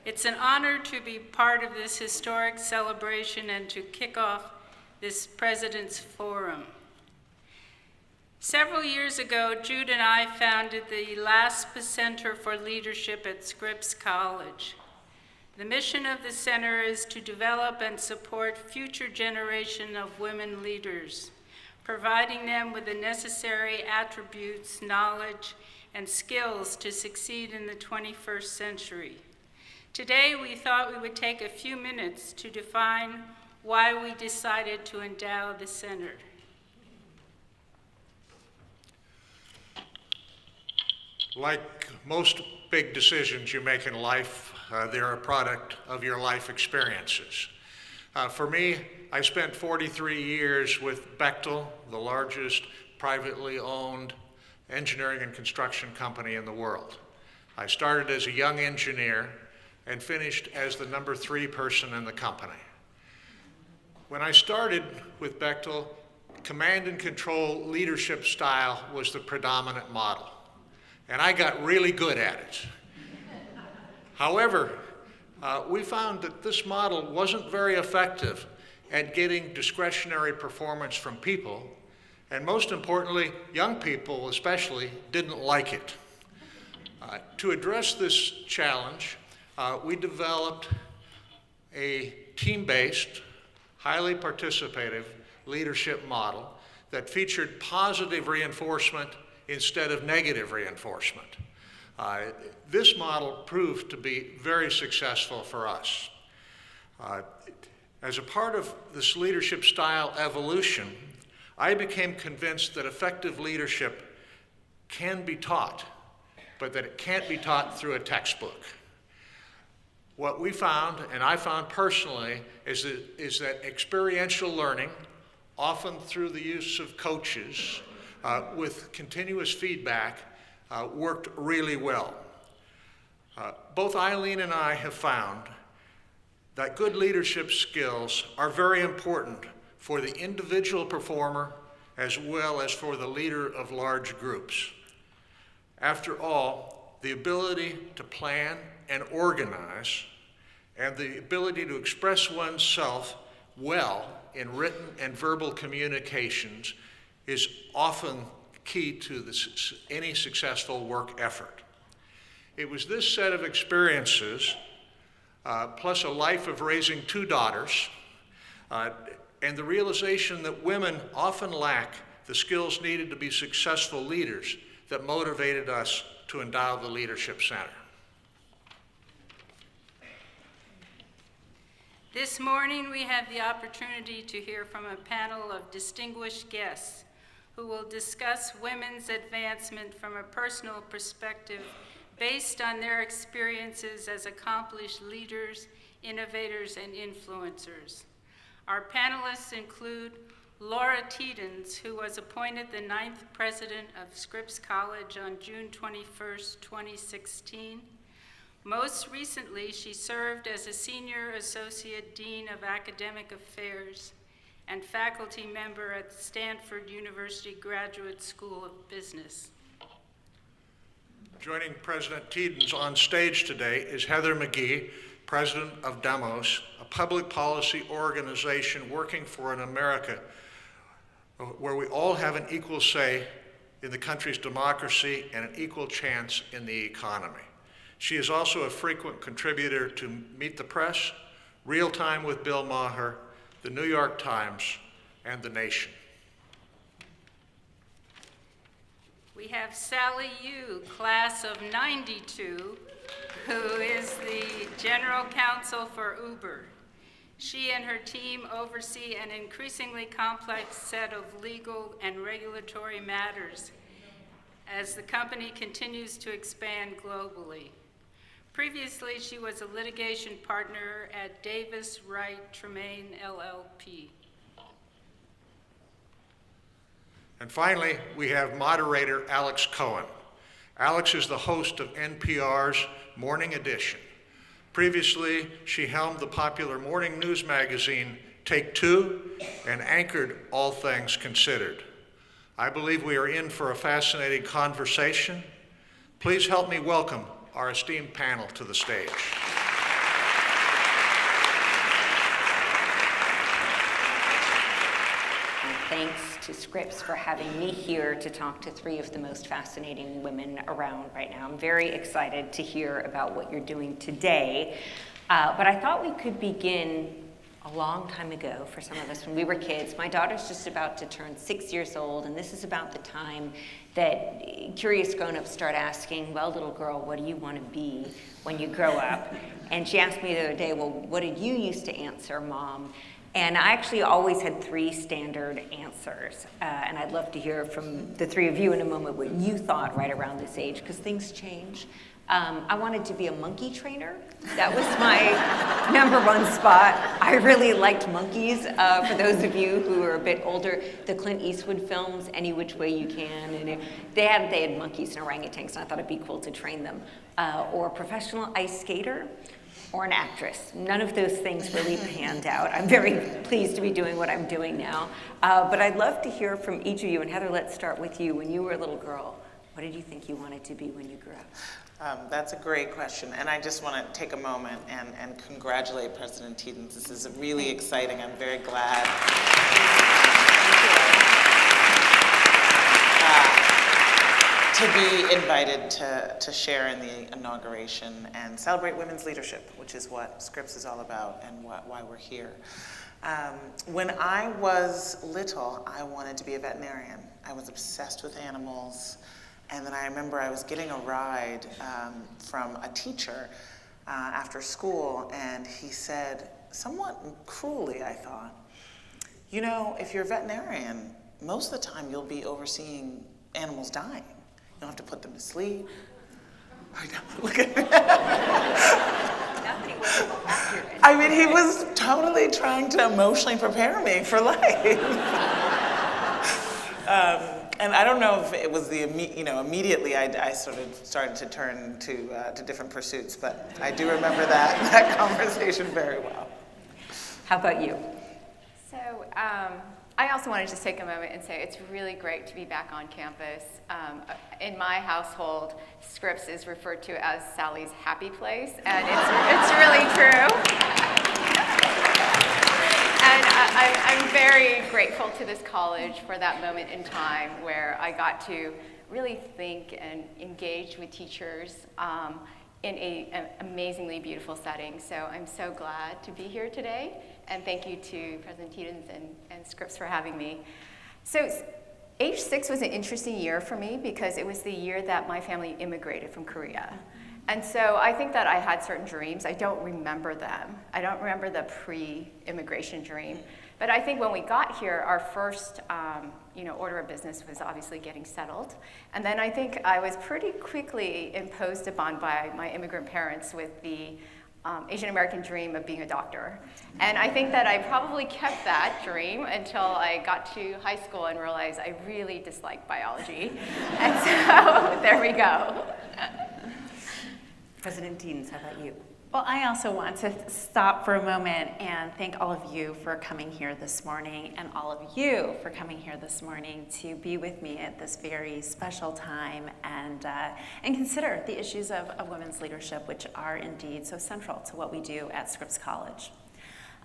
It's an honor to be part of this historic celebration and to kick off this President's Forum. Several years ago, Jude and I founded the LASPA Center for Leadership at Scripps College. The mission of the center is to develop and support future generation of women leaders, providing them with the necessary attributes, knowledge, and skills to succeed in the 21st century. Today, we thought we would take a few minutes to define why we decided to endow the center. Like most big decisions you make in life, they're a product of your life experiences. For me, I spent 43 years with Bechtel, the largest privately owned engineering and construction company in the world. I started as a young engineer and finished as the number 3 person in the company. When I started with Bechtel, command and control leadership style was the predominant model, and I got really good at it. However, we found that this model wasn't very effective at getting discretionary performance from people, and most importantly, young people especially didn't like it. To address this challenge, we developed a team-based, highly participative leadership model that featured positive reinforcement instead of negative reinforcement. This model proved to be very successful for us. As a part of this leadership style evolution, I became convinced that effective leadership can be taught, but that it can't be taught through a textbook. What we found, and I found personally, is that experiential learning, often through the use of coaches, with continuous feedback, worked really well. Both Eileen and I have found that good leadership skills are very important for the individual performer as well as for the leader of large groups. After all, the ability to plan and organize and the ability to express oneself well in written and verbal communications is often key to any successful work effort. It was this set of experiences, plus a life of raising 2 daughters, and the realization that women often lack the skills needed to be successful leaders, that motivated us to endow the Leadership Center. This morning, we have the opportunity to hear from a panel of distinguished guests who will discuss women's advancement from a personal perspective based on their experiences as accomplished leaders, innovators, and influencers. Our panelists include Laura Tiedens, who was appointed the 9th president of Scripps College on June 21st, 2016. Most recently, she served as a senior associate dean of academic affairs and faculty member at Stanford University Graduate School of Business. Joining President Tiedens on stage today is Heather McGee, president of Demos, a public policy organization working for an America where we all have an equal say in the country's democracy and an equal chance in the economy. She is also a frequent contributor to Meet the Press, Real Time with Bill Maher, the New York Times, and The Nation. We have Sally Yu, class of '92, who is the general counsel for Uber. She and her team oversee an increasingly complex set of legal and regulatory matters as the company continues to expand globally. Previously, she was a litigation partner at Davis Wright Tremaine LLP. And finally, we have moderator Alex Cohen. Alex is the host of NPR's Morning Edition. Previously, she helmed the popular morning news magazine Take Two and anchored All Things Considered. I believe we are in for a fascinating conversation. Please help me welcome our esteemed panel to the stage. thanks to Scripps for having me here to talk to three of the most fascinating women around right now. I'm very excited to hear about what you're doing today, but I thought we could begin a long time ago for some of us when we were kids. My daughter's just about to turn 6 years old, and this is about the time that curious grown-ups start asking, well, little girl, what do you want to be when you grow up? And she asked me the other day, well, what did you used to answer, Mom? And I actually always had three standard answers. And I'd love to hear from the three of you in a moment what you thought right around this age, because things change. I wanted to be a monkey trainer. That was my #1 spot. I really liked monkeys. For those of you who are a bit older, the Clint Eastwood films, Any Which Way You Can, and they had monkeys and orangutans, and I thought it'd be cool to train them. Or a professional ice skater, or an actress. None of those things really panned out. I'm very pleased to be doing what I'm doing now. But I'd love to hear from each of you. And Heather, let's start with you. When you were a little girl, what did you think you wanted to be when you grew up? That's a great question, and I just want to take a moment and congratulate President Tiedens. This is really exciting. I'm very glad to be invited to share in the inauguration and celebrate women's leadership, which is what Scripps is all about and why we're here. When I was little, I wanted to be a veterinarian. I was obsessed with animals. And then I remember I was getting a ride from a teacher after school, and he said, somewhat cruelly, I thought, you know, if you're a veterinarian, most of the time you'll be overseeing animals dying. You don't have to put them to sleep. Look at me. I mean, he was totally trying to emotionally prepare me for life. And I don't know if it was immediately I sort of started to turn to different pursuits, but I do remember that conversation very well. How about you? So I also want to just take a moment and say it's really great to be back on campus. In my household, Scripps is referred to as Sally's happy place, and it's really true. And I'm very grateful to this college for that moment in time where I got to really think and engage with teachers in an amazingly beautiful setting. So I'm so glad to be here today, and thank you to President Tiedens and Scripps for having me. So age 6 was an interesting year for me because it was the year that my family immigrated from Korea. And so I think that I had certain dreams. I don't remember them. I don't remember the pre-immigration dream. But I think when we got here, our first order of business was obviously getting settled. And then I think I was pretty quickly imposed upon by my immigrant parents with the Asian American dream of being a doctor. And I think that I probably kept that dream until I got to high school and realized I really disliked biology. And so there we go. President Tiedens, how about you? Well, I also want to stop for a moment and thank all of you for coming here this morning and all of you for coming here this morning to be with me at this very special time and consider the issues of women's leadership, which are indeed so central to what we do at Scripps College.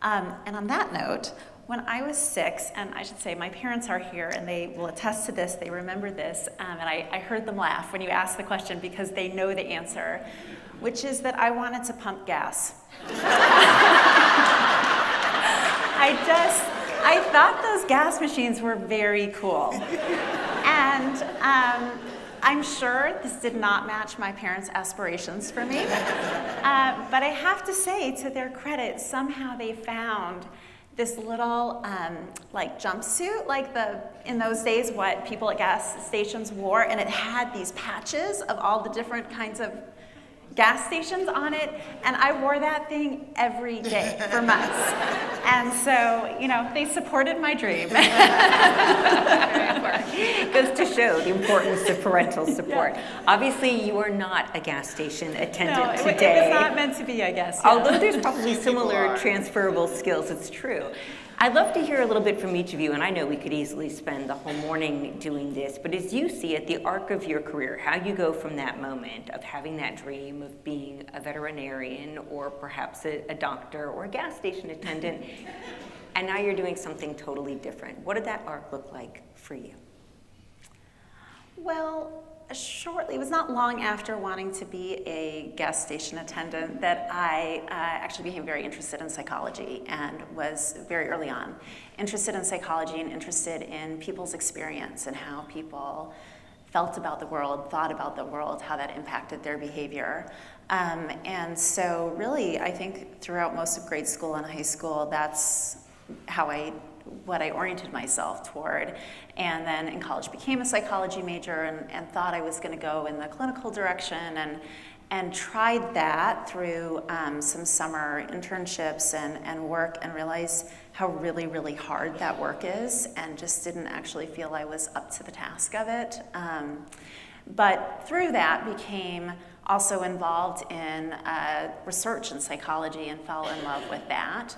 And on that note, when I was 6, and I should say my parents are here and they will attest to this, they remember this, and I heard them laugh when you asked the question because they know the answer, which is that I wanted to pump gas. I thought those gas machines were very cool. And I'm sure this did not match my parents' aspirations for me. But I have to say, to their credit, somehow they found this little jumpsuit, in those days what people at gas stations wore, and it had these patches of all the different kinds of gas stations on it, and I wore that thing every day for months. And so, they supported my dream. Very important. Goes to show the importance of parental support. Yeah. Obviously, you are not a gas station attendant today. It was not meant to be, I guess. Yeah. Although there's probably similar transferable skills, it's true. I'd love to hear a little bit from each of you, and I know we could easily spend the whole morning doing this, but as you see it, the arc of your career, how you go from that moment of having that dream of being a veterinarian or perhaps a doctor or a gas station attendant, and now you're doing something totally different. What did that arc look like for you? Well, shortly, it was not long after wanting to be a gas station attendant that I actually became very interested in psychology, and was very early on interested in psychology and interested in people's experience and how people felt about the world, thought about the world, how that impacted their behavior. And so really, I think throughout most of grade school and high school, that's what I oriented myself toward. And then in college became a psychology major, and thought I was going to go in the clinical direction, and tried that through some summer internships and work, and realized how really, really hard that work is, and just didn't actually feel I was up to the task of it. But through that became also involved in research in psychology, and fell in love with that.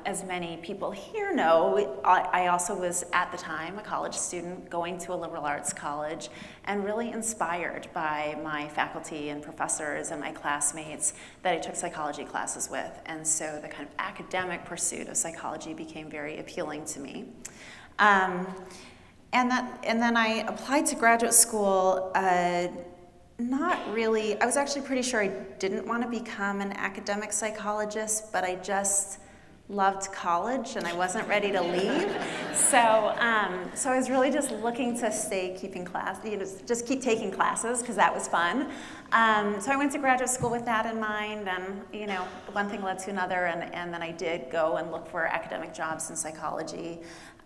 As many people here know, I also was at the time a college student going to a liberal arts college, and really inspired by my faculty and professors and my classmates that I took psychology classes with. And so the kind of academic pursuit of psychology became very appealing to me. And then I applied to graduate school. Not really. I was actually pretty sure I didn't want to become an academic psychologist, but I just loved college and I wasn't ready to leave. So I was really just looking to stay keeping class, just keep taking classes, because that was fun. So I went to graduate school with that in mind, and one thing led to another, and then I did go and look for academic jobs in psychology.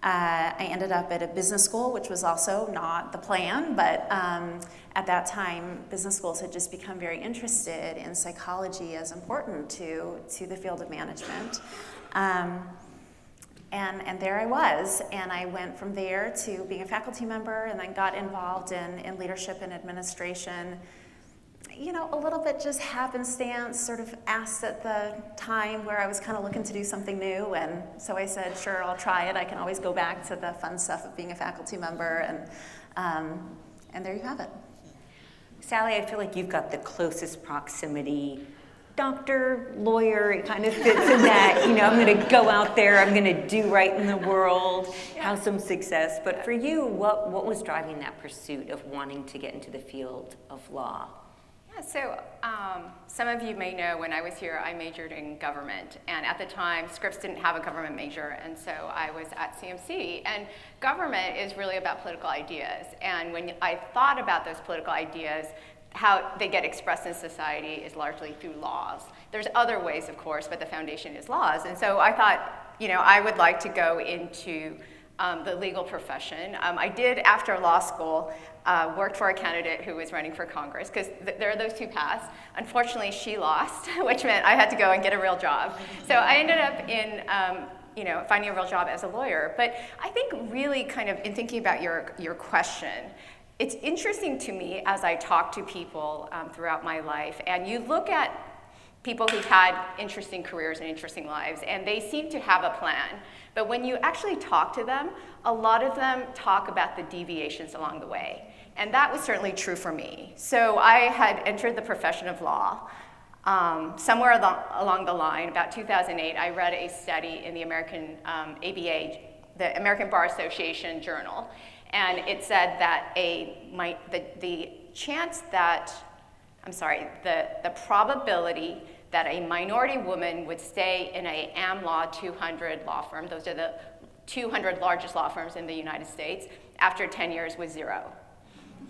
I ended up at a business school, which was also not the plan, but at that time, business schools had just become very interested in psychology as important to the field of management. And there I was, and I went from there to being a faculty member, and then got involved in leadership and administration. A little bit just happenstance, sort of asked at the time where I was kind of looking to do something new, and so I said, sure, I'll try it. I can always go back to the fun stuff of being a faculty member, and there you have it. Sally, I feel like you've got the closest proximity. Doctor, lawyer, it kind of fits in that, I'm going to go out there, I'm going to do right in the world, have some success. But for you, what was driving that pursuit of wanting to get into the field of law? Yeah, so some of you may know when I was here, I majored in government. And at the time, Scripps didn't have a government major, and so I was at CMC. And government is really about political ideas. And when I thought about those political ideas, how they get expressed in society is largely through laws. There's other ways, of course, but the foundation is laws. And so I thought, I would like to go into the legal profession. I did, after law school, worked for a candidate who was running for Congress, because there are those two paths. Unfortunately, she lost, which meant I had to go and get a real job. So I ended up in finding a real job as a lawyer. But I think really kind of in thinking about your question, it's interesting to me as I talk to people throughout my life, and you look at people who've had interesting careers and interesting lives, and they seem to have a plan. But when you actually talk to them, a lot of them talk about the deviations along the way. And that was certainly true for me. So I had entered the profession of law. Somewhere along the line, about 2008, I read a study in the American ABA, the American Bar Association journal. And it said that the probability that a minority woman would stay in a Am Law 200 law firm, those are the 200 largest law firms in the United States, after 10 years was 0.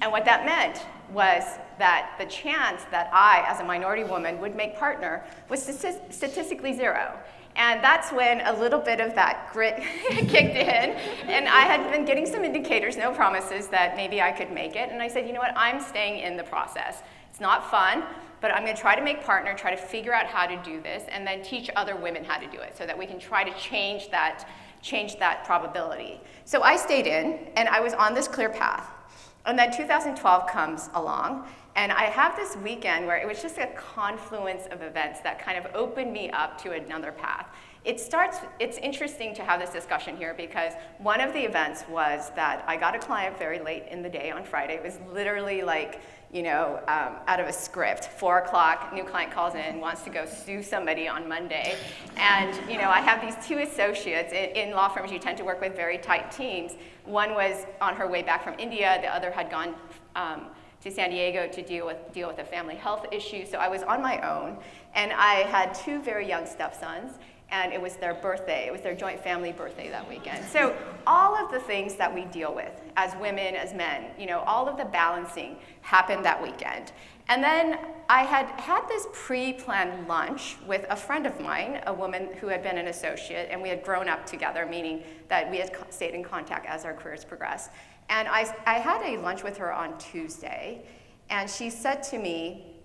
And what that meant was that the chance that I, as a minority woman, would make partner was statistically 0. And that's when a little bit of that grit kicked in. And I had been getting some indicators, no promises, that maybe I could make it. And I said, you know what, I'm staying in the process. It's not fun, but I'm going to try to make partner, try to figure out how to do this, and then teach other women how to do it so that we can try to change that probability. So I stayed in, and I was on this clear path. And then 2012 comes along, And I have this weekend where it was just a confluence of events that kind of opened me up to another path. It's interesting to have this discussion here because one of the events was that I got a client very late in the day on Friday. It was literally like, out of a script, 4 o'clock, new client calls in, wants to go sue somebody on Monday. And, I have these 2 associates. In law firms, you tend to work with very tight teams. One was on her way back from India. The other had gone to San Diego to deal with a family health issue. So I was on my own. And I had 2 very young stepsons. And it was their birthday. It was their joint family birthday that weekend. So all of the things that we deal with as women, as men, all of the balancing happened that weekend. And then I had this pre-planned lunch with a friend of mine, a woman who had been an associate, and we had grown up together, meaning that we had stayed in contact as our careers progressed. And I had a lunch with her on Tuesday, and she said to me,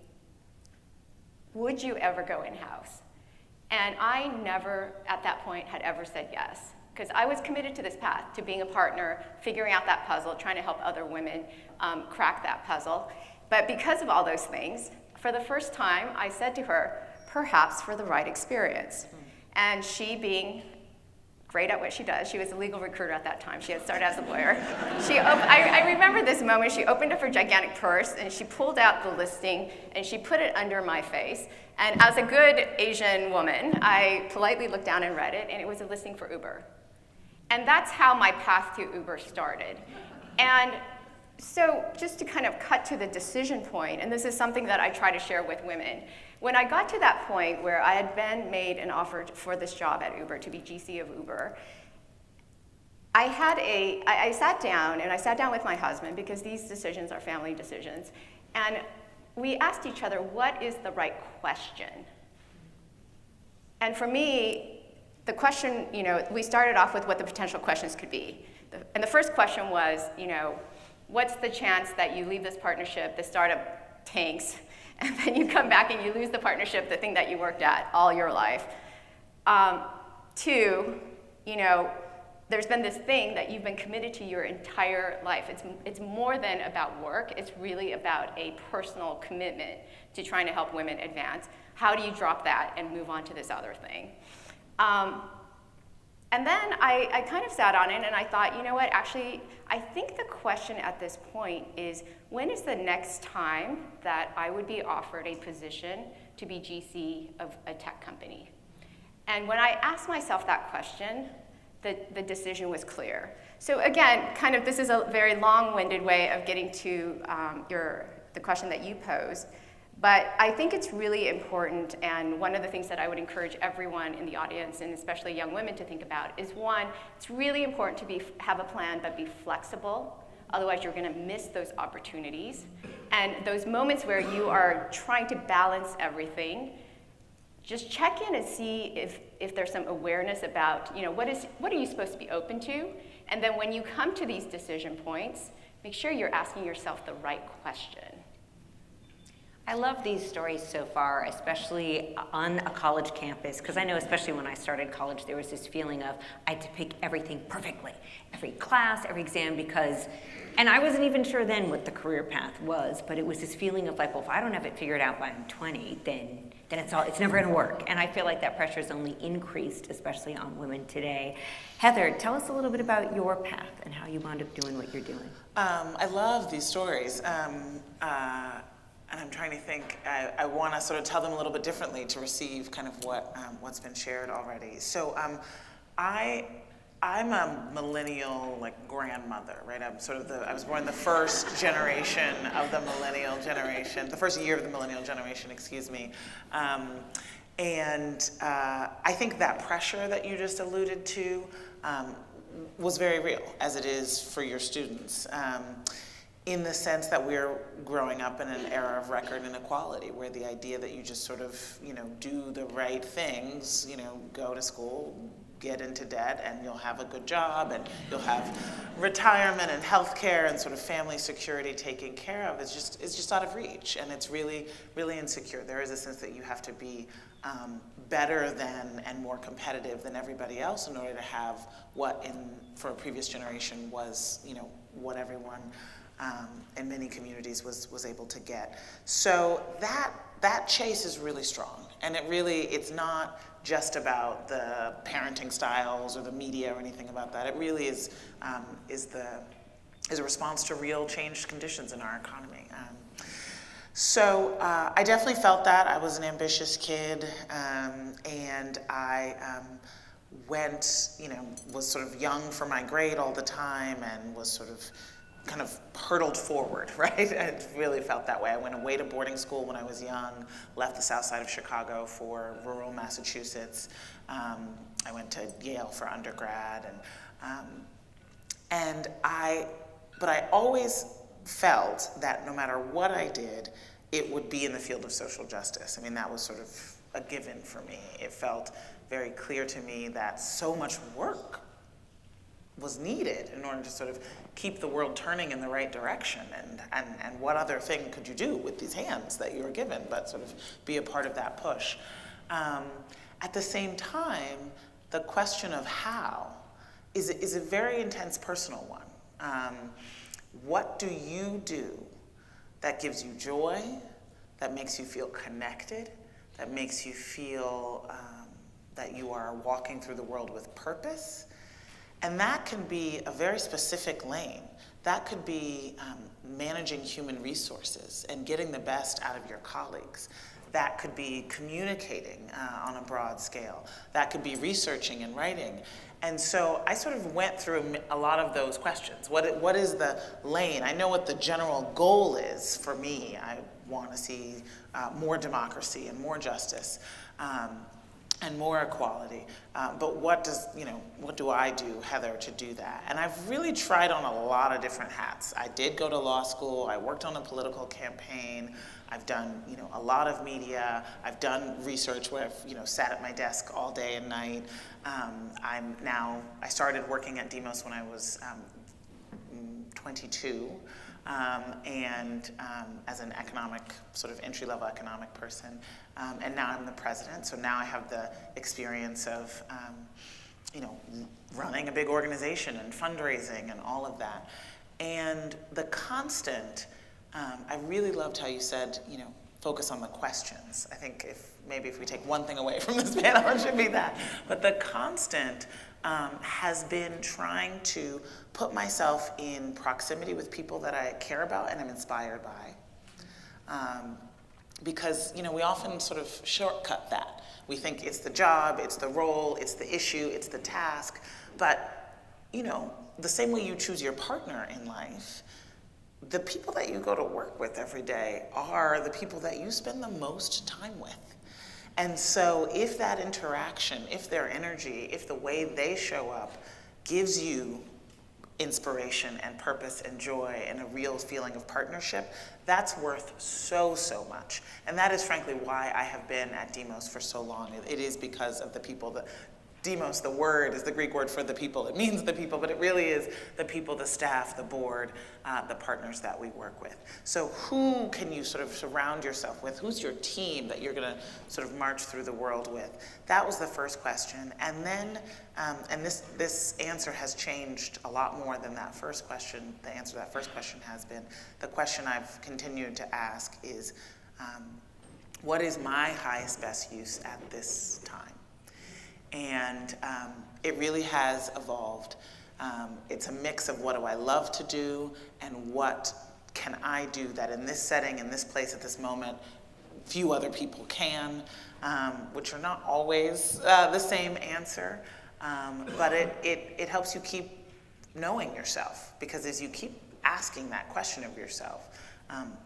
"Would you ever go in-house?" And I never, at that point, had ever said yes, because I was committed to this path, to being a partner, figuring out that puzzle, trying to help other women crack that puzzle. But because of all those things, for the first time, I said to her, perhaps for the right experience. And she, being great at what she does, she was a legal recruiter at that time. She had started as a lawyer. I remember this moment. She opened up her gigantic purse, and she pulled out the listing, and she put it under my face. And as a good Asian woman, I politely looked down and read it, and it was a listing for Uber. And that's how my path to Uber started. And so just to kind of cut to the decision point, and this is something that I try to share with women, when I got to that point where I had been made an offer for this job at Uber, to be GC of Uber, I sat down with my husband, because these decisions are family decisions, and we asked each other, what is the right question? And for me, the question, we started off with what the potential questions could be. And the first question was, what's the chance that you leave this partnership, the startup tanks, and then you come back and you lose the partnership, the thing that you worked at all your life? 2, there's been this thing that you've been committed to your entire life. It's more than about work. It's really about a personal commitment to trying to help women advance. How do you drop that and move on to this other thing? And then I kind of sat on it, and I thought, you know what, actually, I think the question at this point is, when is the next time that I would be offered a position to be GC of a tech company? And when I asked myself that question, the decision was clear. So again, kind of this is a very long-winded way of getting to the question that you posed. But I think it's really important, and one of the things that I would encourage everyone in the audience, and especially young women, to think about is, 1, it's really important to have a plan but be flexible. Otherwise, you're going to miss those opportunities. And those moments where you are trying to balance everything, just check in and see if there's some awareness about, what are you supposed to be open to? And then when you come to these decision points, make sure you're asking yourself the right question. I love these stories so far, especially on a college campus, because I know especially when I started college, there was this feeling of I had to pick everything perfectly, every class, every exam, and I wasn't even sure then what the career path was, but it was this feeling of like, well, if I don't have it figured out by I'm 20, then it's never gonna work. And I feel like that pressure has only increased, especially on women today. Heather, tell us a little bit about your path and how you wound up doing what you're doing. I love these stories. And I'm trying to think, I want to sort of tell them a little bit differently to receive kind of what's been shared already. So I'm a millennial grandmother, right? I was born the first generation of the millennial generation, the first year of the millennial generation, excuse me. And I think that pressure that you just alluded to was very real, as it is for your students. In the sense that we're growing up in an era of record inequality, where the idea that you just sort of, do the right things, go to school, get into debt, and you'll have a good job, and you'll have retirement and health care and sort of family security taken care of, it's just out of reach, and it's really, really insecure. There is a sense that you have to be better than and more competitive than everybody else in order to have what for a previous generation was, what everyone in many communities was able to get. So that chase is really strong, and it's not just about the parenting styles or the media or anything about that. It really is a response to real changed conditions in our economy. So I definitely felt that. I was an ambitious kid, and I was sort of young for my grade all the time, and was sort of kind of hurtled forward, right? I really felt that way. I went away to boarding school when I was young, left the south side of Chicago for rural Massachusetts. I went to Yale for undergrad, but I always felt that no matter what I did, it would be in the field of social justice. I mean, that was sort of a given for me. It felt very clear to me that so much work was needed in order to sort of keep the world turning in the right direction, and what other thing could you do with these hands that you were given but sort of be a part of that push. At the same time, the question of how is a very intense personal one. What do you do that gives you joy, that makes you feel connected, that makes you feel that you are walking through the world with purpose? And that can be a very specific lane. That could be managing human resources and getting the best out of your colleagues. That could be communicating on a broad scale. That could be researching and writing. And so I sort of went through a lot of those questions. What is the lane? I know what the general goal is for me. I want to see more democracy and more justice. And more equality, but what do I do, Heather, to do that? And I've really tried on a lot of different hats. I did go to law school. I worked on a political campaign. I've done, a lot of media. I've done research where I've, sat at my desk all day and night. I started working at Demos when I was 22. As an sort of entry-level economic person, and now I'm the president, so now I have the experience of, running a big organization and fundraising and all of that. And the constant, I really loved how you said, focus on the questions. I think if we take one thing away from this panel, it should be that. But the constant has been trying to put myself in proximity with people that I care about and am inspired by. Because, we often sort of shortcut that. We think it's the job, it's the role, it's the issue, it's the task. But, the same way you choose your partner in life, the people that you go to work with every day are the people that you spend the most time with. And so if that interaction, if their energy, if the way they show up gives you inspiration and purpose and joy and a real feeling of partnership, that's worth so, so much. And that is frankly why I have been at Demos for so long. It is because of the people that Demos, the word, is the Greek word for the people. It means the people, but it really is the people, the staff, the board, the partners that we work with. So who can you sort of surround yourself with? Who's your team that you're going to sort of march through the world with? That was the first question. And then, and this answer has changed a lot more than that first question. The answer to that first question has been, the question I've continued to ask is, what is my highest, best use at this time? And it really has evolved. It's a mix of what do I love to do and what can I do that in this setting, in this place, at this moment, few other people can, which are not always the same answer, but it helps you keep knowing yourself, because as you keep asking that question of yourself,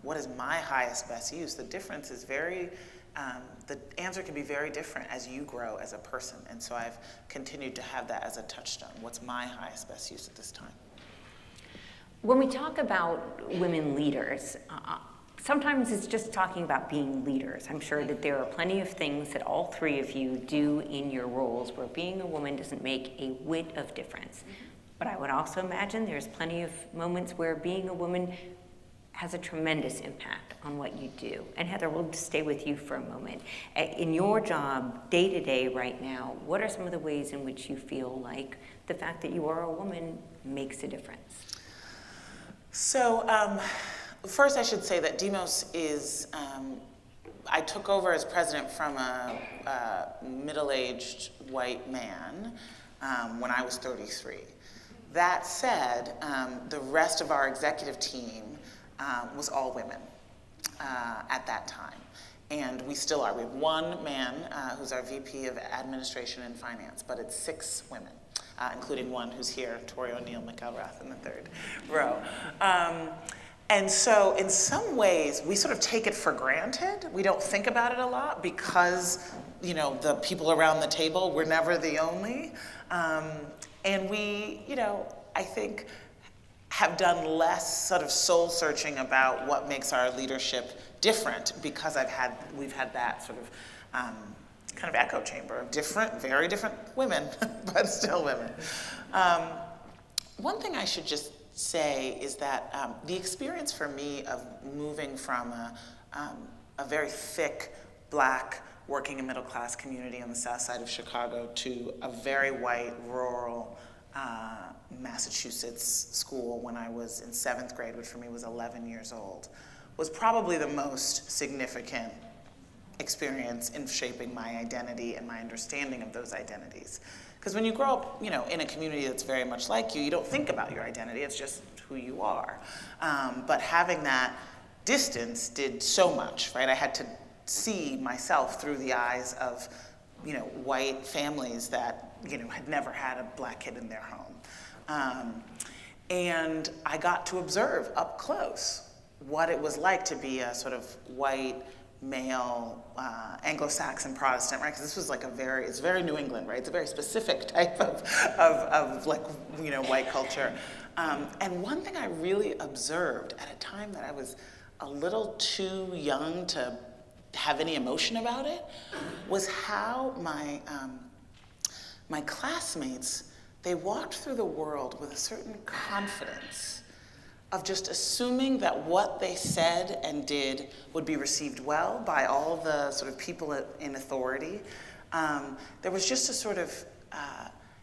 what is my highest, best use? The difference is the answer can be very different as you grow as a person. And so I've continued to have that as a touchstone. What's my highest, best use at this time? When we talk about women leaders, sometimes it's just talking about being leaders. I'm sure that there are plenty of things that all three of you do in your roles where being a woman doesn't make a whit of difference. But I would also imagine there's plenty of moments where being a woman has a tremendous impact on what you do. And Heather, we'll just stay with you for a moment. In your job, day to day right now, what are some of the ways in which you feel like the fact that you are a woman makes a difference? So first I should say that Demos is, I took over as president from a middle-aged white man when I was 33. That said, the rest of our executive team was all women at that time. And we still are. We have one man who's our VP of Administration and Finance, but it's 6 women, including one who's here, Tori O'Neill McElrath in the third row. And so in some ways, we sort of take it for granted. We don't think about it a lot because, you know, the people around the table, we're never the only. And we, you know, I think have done less sort of soul searching about what makes our leadership different because we've had that sort of kind of echo chamber of different, very different women, but still women. One thing I should just say is that the experience for me of moving from a very thick Black working and middle class community on the south side of Chicago to a very white rural Massachusetts school when I was in 7th grade, which for me was 11 years old, was probably the most significant experience in shaping my identity and my understanding of those identities. Because when you grow up, you know, in a community that's very much like you, you don't think about your identity, it's just who you are. But having that distance did so much, right? I had to see myself through the eyes of, you know, white families that, you know, had never had a Black kid in their home. And I got to observe up close what it was like to be a sort of white, male, Anglo-Saxon Protestant, right? Because this was like it's very New England, right? It's a very specific type of like, you know, white culture. And one thing I really observed at a time that I was a little too young to have any emotion about it was how my classmates, they walked through the world with a certain confidence of just assuming that what they said and did would be received well by all the sort of people in authority. There was just a sort of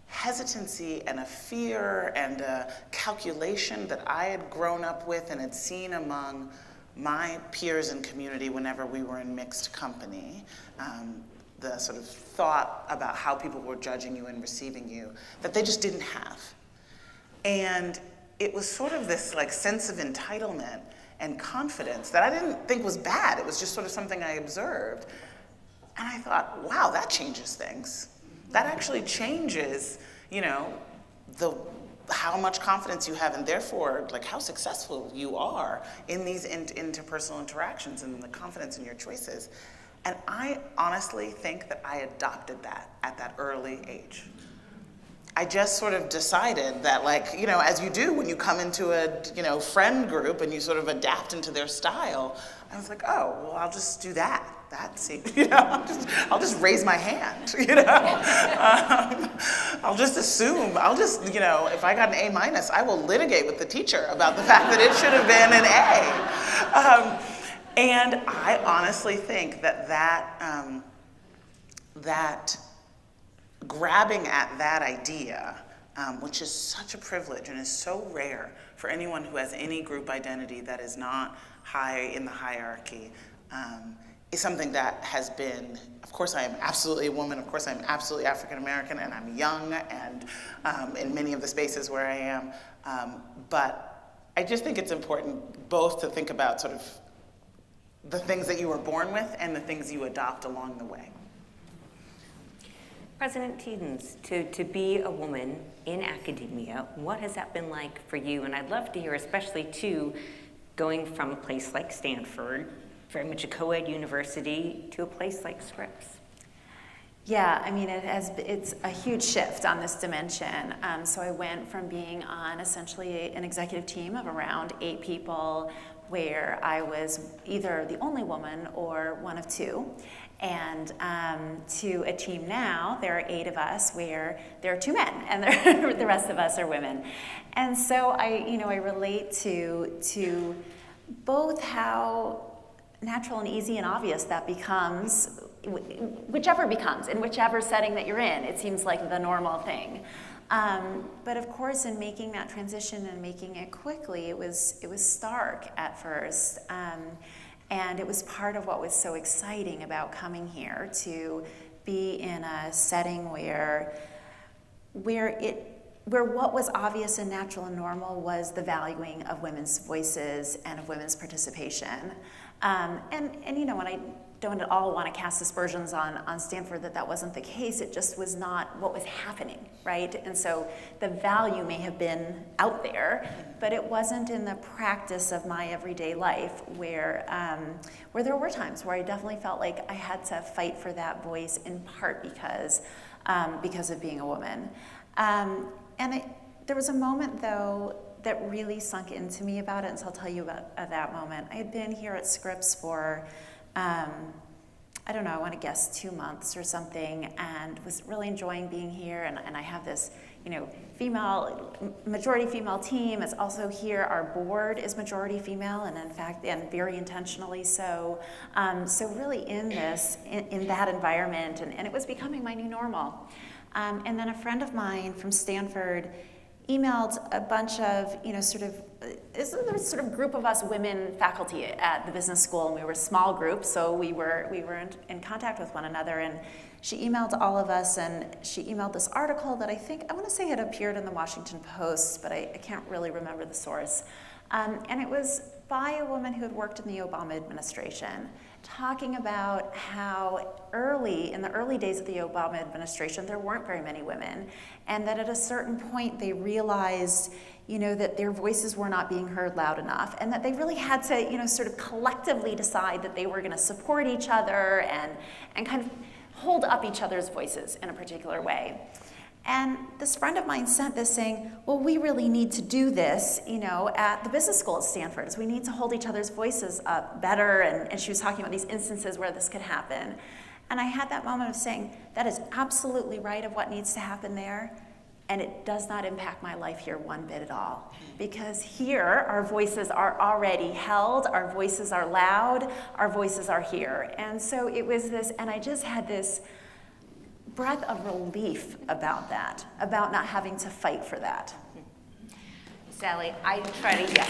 hesitancy and a fear and a calculation that I had grown up with and had seen among my peers and community whenever we were in mixed company. The sort of thought about how people were judging you and receiving you that they just didn't have. And it was sort of this like sense of entitlement and confidence that I didn't think was bad. It was just sort of something I observed. And I thought, wow, that changes things. That actually changes, you know, how much confidence you have and therefore like how successful you are in these interpersonal interactions and the confidence in your choices. And I honestly think that I adopted that at that early age. I just sort of decided that, like, you know, as you do when you come into a, you know, friend group and you sort of adapt into their style, I was like, oh, well, I'll just do that. That seems, you know, I'll just raise my hand, you know. I'll just assume, you know, if I got an A-, I will litigate with the teacher about the fact that it should have been an A. And I honestly think that grabbing at that idea, which is such a privilege and is so rare for anyone who has any group identity that is not high in the hierarchy, is something that has been, of course I am absolutely a woman, of course I'm absolutely African American, and I'm young and in many of the spaces where I am, but I just think it's important both to think about sort of the things that you were born with and the things you adopt along the way. President Tiedens, to be a woman in academia, what has that been like for you? And I'd love to hear, especially too, going from a place like Stanford, very much a co-ed university, to a place like Scripps. Yeah, I mean, it's a huge shift on this dimension. So I went from being on essentially an executive team of around 8 people, where I was either the only woman or one of 2. And to a team now, there are 8 of us, where there are 2 men, and the rest of us are women. And so I relate to both how natural and easy and obvious that becomes, whichever becomes, in whichever setting that you're in. It seems like the normal thing. But of course, in making that transition and making it quickly, it was stark at first. And it was part of what was so exciting about coming here, to be in a setting where what was obvious and natural and normal was the valuing of women's voices and of women's participation. And you know, when I don't at all want to cast aspersions on Stanford that wasn't the case, it just was not what was happening, right? And so the value may have been out there, but it wasn't in the practice of my everyday life, where there were times where I definitely felt like I had to fight for that voice, in part because of being a woman. There was a moment, though, that really sunk into me about it, and so I'll tell you about that moment. I had been here at Scripps for, I don't know, I want to guess 2 months or something, and was really enjoying being here, and I have this, you know, majority female team. It's also here, our board is majority female, and in fact, and very intentionally so. So really in that environment, and it was becoming my new normal. And then a friend of mine from Stanford emailed a bunch of, you know, there was sort of group of us women faculty at the business school, and we were a small group, so we were in contact with one another, and she emailed all of us, and she emailed this article that I want to say had appeared in the Washington Post, but I can't really remember the source. And it was by a woman who had worked in the Obama administration, talking about how in the early days of the Obama administration, there weren't very many women, and that at a certain point they realized, you know, that their voices were not being heard loud enough, and that they really had to, you know, sort of collectively decide that they were going to support each other and kind of hold up each other's voices in a particular way. And this friend of mine sent this saying, well, we really need to do this, you know, at the business school at Stanford. So we need to hold each other's voices up better. And she was talking about these instances where this could happen. And I had that moment of saying, that is absolutely right of what needs to happen there. And it does not impact my life here one bit at all. Because here, our voices are already held, our voices are loud, our voices are here. And so it was this, and I just had this breath of relief about that, about not having to fight for that. Sally, I try to, yes.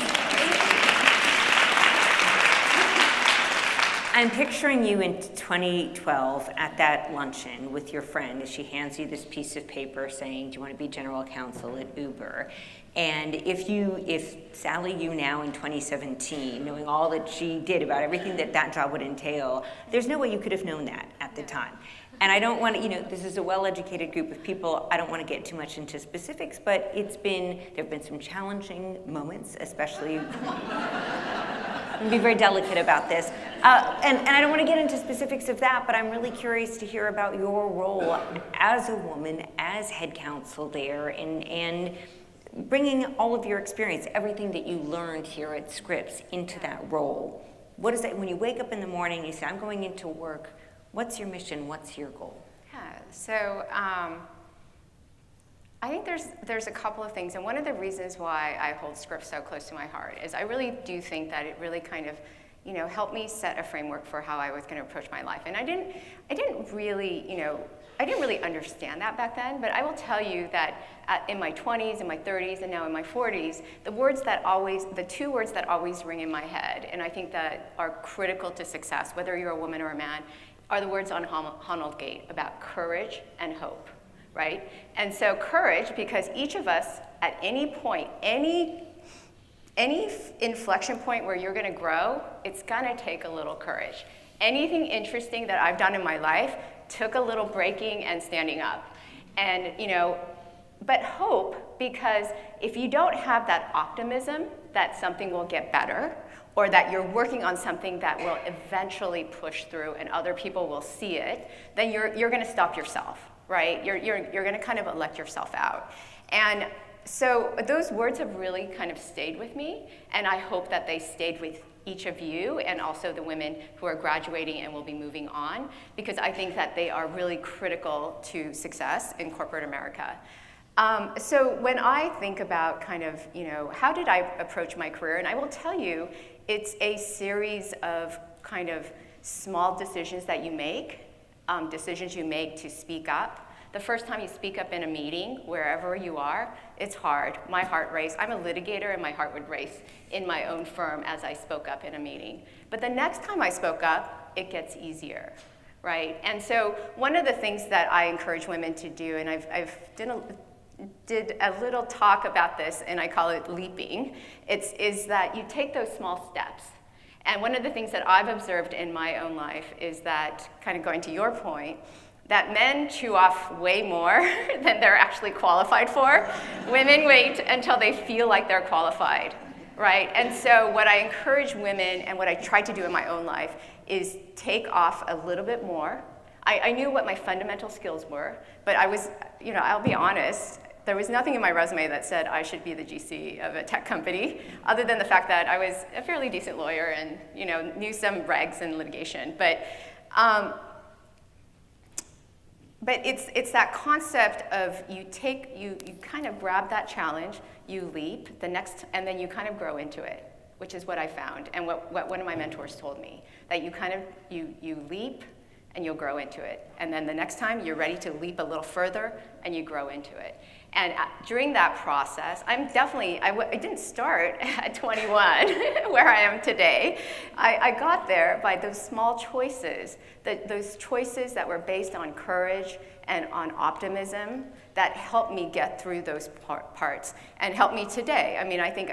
I'm picturing you in 2012 at that luncheon with your friend as she hands you this piece of paper saying, do you want to be general counsel at Uber? And if Sally, you now in 2017, knowing all that she did about everything that job would entail, there's no way you could have known that at the time. And I don't want to, you know, this is a well-educated group of people. I don't want to get too much into specifics, but there have been some challenging moments, especially, I'm going to be very delicate about this. And I don't want to get into specifics of that, but I'm really curious to hear about your role as a woman, as head counsel there, and bringing all of your experience, everything that you learned here at Scripps into that role. What is that, when you wake up in the morning, you say, I'm going into work, what's your mission? What's your goal? Yeah, so I think there's a couple of things, and one of the reasons why I hold Scripps so close to my heart is I really do think that it really kind of, you know, helped me set a framework for how I was going to approach my life. And I didn't really understand that back then, but I will tell you that in my 20s, in my 30s, and now in my 40s, the two words that always ring in my head, and I think that are critical to success, whether you're a woman or a man, are the words on Honnold Gate about courage and hope, right? And so courage, because each of us at any point, any inflection point where you're gonna grow, it's gonna take a little courage. Anything interesting that I've done in my life took a little breaking and standing up. And, you know, but hope, because if you don't have that optimism that something will get better, or that you're working on something that will eventually push through and other people will see it, then you're gonna stop yourself, right? You're gonna kind of elect yourself out. And so those words have really kind of stayed with me, and I hope that they stayed with each of you and also the women who are graduating and will be moving on, because I think that they are really critical to success in corporate America. So when I think about kind of, you know, how did I approach my career, and I will tell you, it's a series of kind of small decisions that you make, decisions you make to speak up, The first time you speak up in a meeting, wherever you are, it's hard. My heart raced. I'm a litigator, and my heart would race in my own firm as I spoke up in a meeting. But the next time I spoke up, it gets easier, right? And so one of the things that I encourage women to do, and I've did a little talk about this, and I call it leaping, is that you take those small steps. And one of the things that I've observed in my own life is that, kind of going to your point, that men chew off way more than they're actually qualified for. Women wait until they feel like they're qualified, right? And so what I encourage women, and what I try to do in my own life, is take off a little bit more. I knew what my fundamental skills were, but I was, I'll be honest, there was nothing in my resume that said I should be the GC of a tech company, other than the fact that I was a fairly decent lawyer and knew some regs and litigation. But it's that concept of you kind of grab that challenge, you leap, and then you kind of grow into it, which is what I found, and what one of my mentors told me, that you leap and you'll grow into it. And then the next time you're ready to leap a little further and you grow into it. And during that process, I didn't start at 21 where I am today. I got there by those small choices, those choices that were based on courage and on optimism that helped me get through those parts and helped me today. I mean, I think,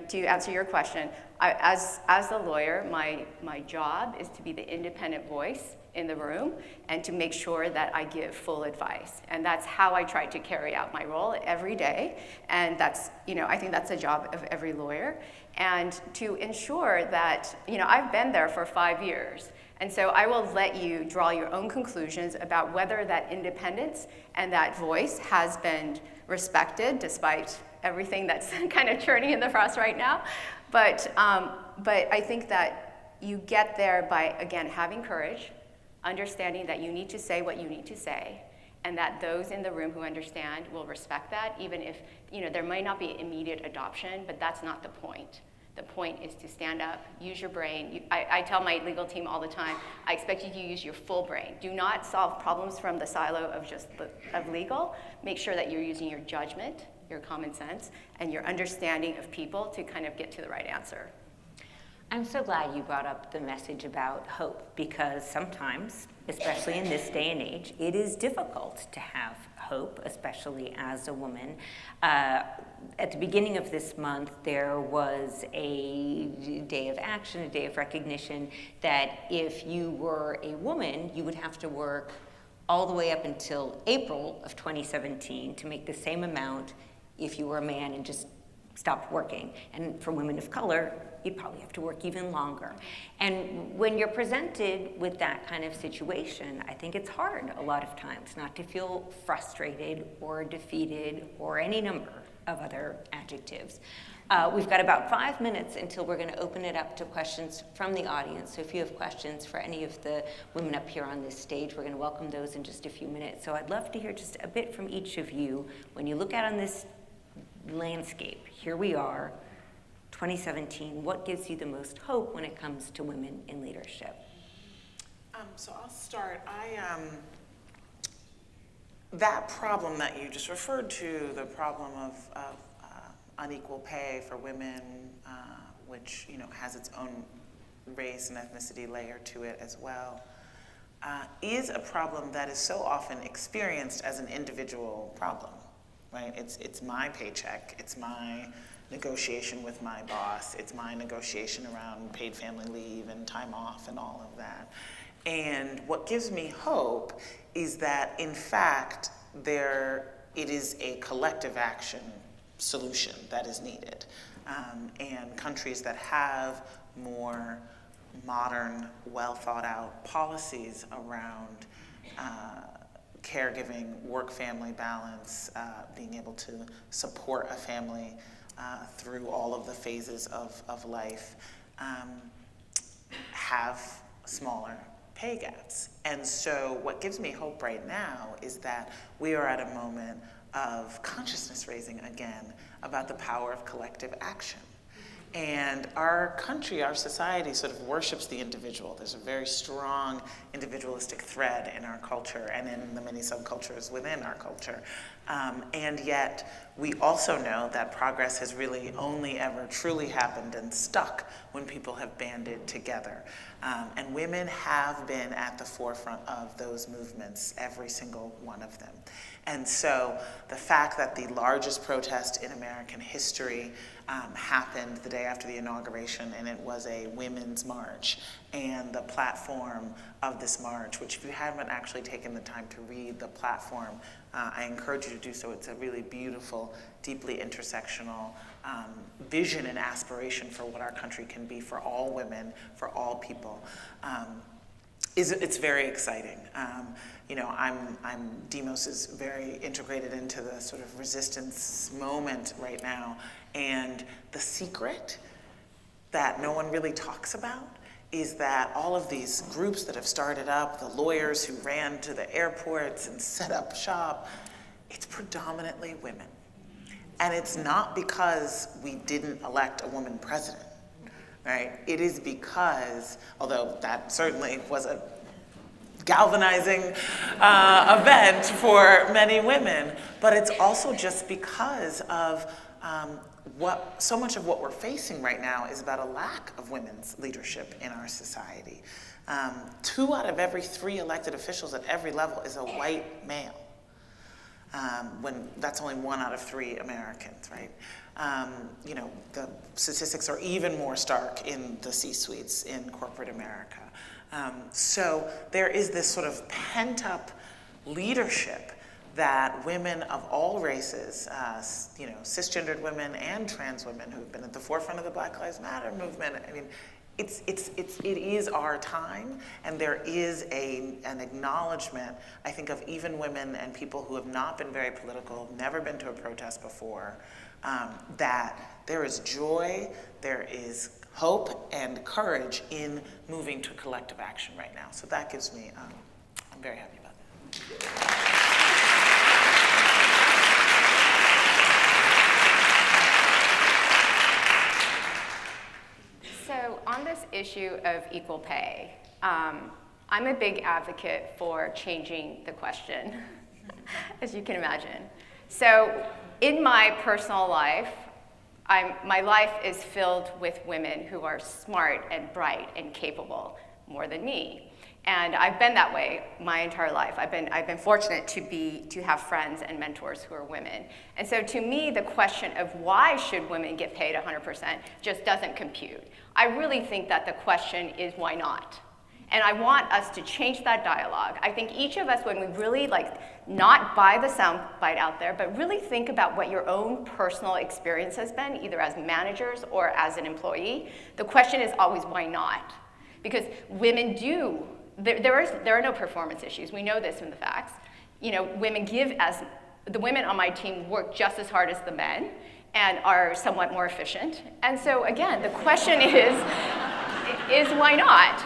to answer your question, as a lawyer, my job is to be the independent voice in the room and to make sure that I give full advice. And that's how I try to carry out my role every day. And that's, I think that's the job of every lawyer. And to ensure that, I've been there for 5 years. And so I will let you draw your own conclusions about whether that independence and that voice has been respected despite everything that's kind of churning in the press right now. But I think that you get there by, again, having courage, understanding that you need to say what you need to say, and that those in the room who understand will respect that, even if there might not be immediate adoption, but that's not the point. The point is to stand up, use your brain. I tell my legal team all the time, I expect you to use your full brain. Do not solve problems from the silo of legal. Make sure that you're using your judgment, your common sense, and your understanding of people to kind of get to the right answer. I'm so glad you brought up the message about hope, because sometimes, especially in this day and age, it is difficult to have hope, especially as a woman. At the beginning of this month, there was a day of action, a day of recognition, that if you were a woman, you would have to work all the way up until April of 2017 to make the same amount if you were a man and just stopped working. And for women of color, you'd probably have to work even longer. And when you're presented with that kind of situation, I think it's hard a lot of times not to feel frustrated or defeated or any number of other adjectives. We've got about 5 minutes until we're going to open it up to questions from the audience. So if you have questions for any of the women up here on this stage, we're going to welcome those in just a few minutes. So I'd love to hear just a bit from each of you. When you look out on this landscape, here we are, 2017, what gives you the most hope when it comes to women in leadership? So I'll start. That problem that you just referred to, the problem of unequal pay for women, which has its own race and ethnicity layer to it as well, is a problem that is so often experienced as an individual problem, right? It's my paycheck, it's my negotiation with my boss, it's my negotiation around paid family leave and time off and all of that. And what gives me hope is that, in fact, it is a collective action solution that is needed. And countries that have more modern, well thought out policies around caregiving, work-family balance, being able to support a family through all of the phases of life, have smaller pay gaps. And so what gives me hope right now is that we are at a moment of consciousness raising again about the power of collective action. And our country, our society sort of worships the individual. There's a very strong individualistic thread in our culture and in the many subcultures within our culture. And yet, we also know that progress has really only ever truly happened and stuck when people have banded together. And women have been at the forefront of those movements, every single one of them. And so the fact that the largest protest in American history happened the day after the inauguration, and it was a women's march, and the platform of this march, which if you haven't actually taken the time to read the platform, I encourage you to do so. It's a really beautiful, deeply intersectional vision and aspiration for what our country can be for all women, for all people. It's very exciting. You know, Demos is very integrated into the sort of resistance moment right now, and the secret that no one really talks about is that all of these groups that have started up, the lawyers who ran to the airports and set up shop, it's predominantly women. And it's not because we didn't elect a woman president, right? It is because, although that certainly was a galvanizing event for many women, but it's also just because of so much of what we're facing right now is about a lack of women's leadership in our society. 2 out of every 3 elected officials at every level is a white male, when that's only 1 out of 3 Americans, right? You know, the statistics are even more stark in the C-suites in corporate America. So there is this sort of pent-up leadership that women of all races, you know, cisgendered women and trans women who've been at the forefront of the Black Lives Matter movement. I mean, it is our time, and there is an acknowledgement, I think, of even women and people who have not been very political, never been to a protest before, that there is joy, there is hope and courage in moving to collective action right now. So that gives me, I'm very happy about that. So on this issue of equal pay, I'm a big advocate for changing the question, as you can imagine. So in my personal life, my life is filled with women who are smart and bright and capable more than me. And I've been that way my entire life. I've been fortunate to have friends and mentors who are women. And so to me, the question of why should women get paid 100% just doesn't compute. I really think that the question is why not? And I want us to change that dialogue. I think each of us, when we really not buy the soundbite out there, but really think about what your own personal experience has been, either as managers or as an employee, the question is always why not? Because women do, there are no performance issues. We know this from the facts. You know, the women on my team work just as hard as the men and are somewhat more efficient. And so again, the question is why not?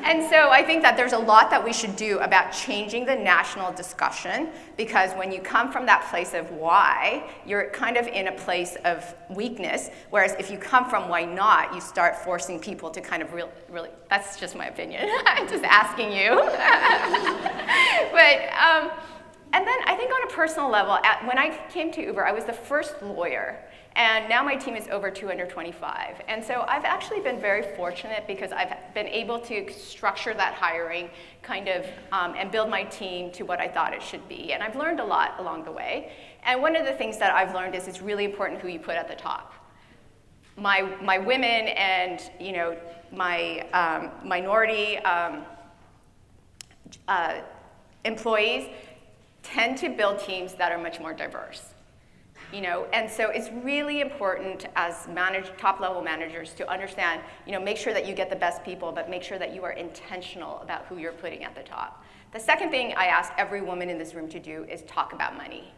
And so I think that there's a lot that we should do about changing the national discussion, because when you come from that place of why, you're kind of in a place of weakness, whereas if you come from why not, you start forcing people to kind of really, that's just my opinion, I'm just asking you. But, and then I think on a personal level, when I came to Uber, I was the first lawyer. And now my team is over 225. And so I've actually been very fortunate because I've been able to structure that hiring kind of and build my team to what I thought it should be. And I've learned a lot along the way. And one of the things that I've learned is it's really important who you put at the top. My women and my minority employees tend to build teams that are much more diverse. And so it's really important as top-level managers to understand, make sure that you get the best people, but make sure that you are intentional about who you're putting at the top. The second thing I ask every woman in this room to do is talk about money.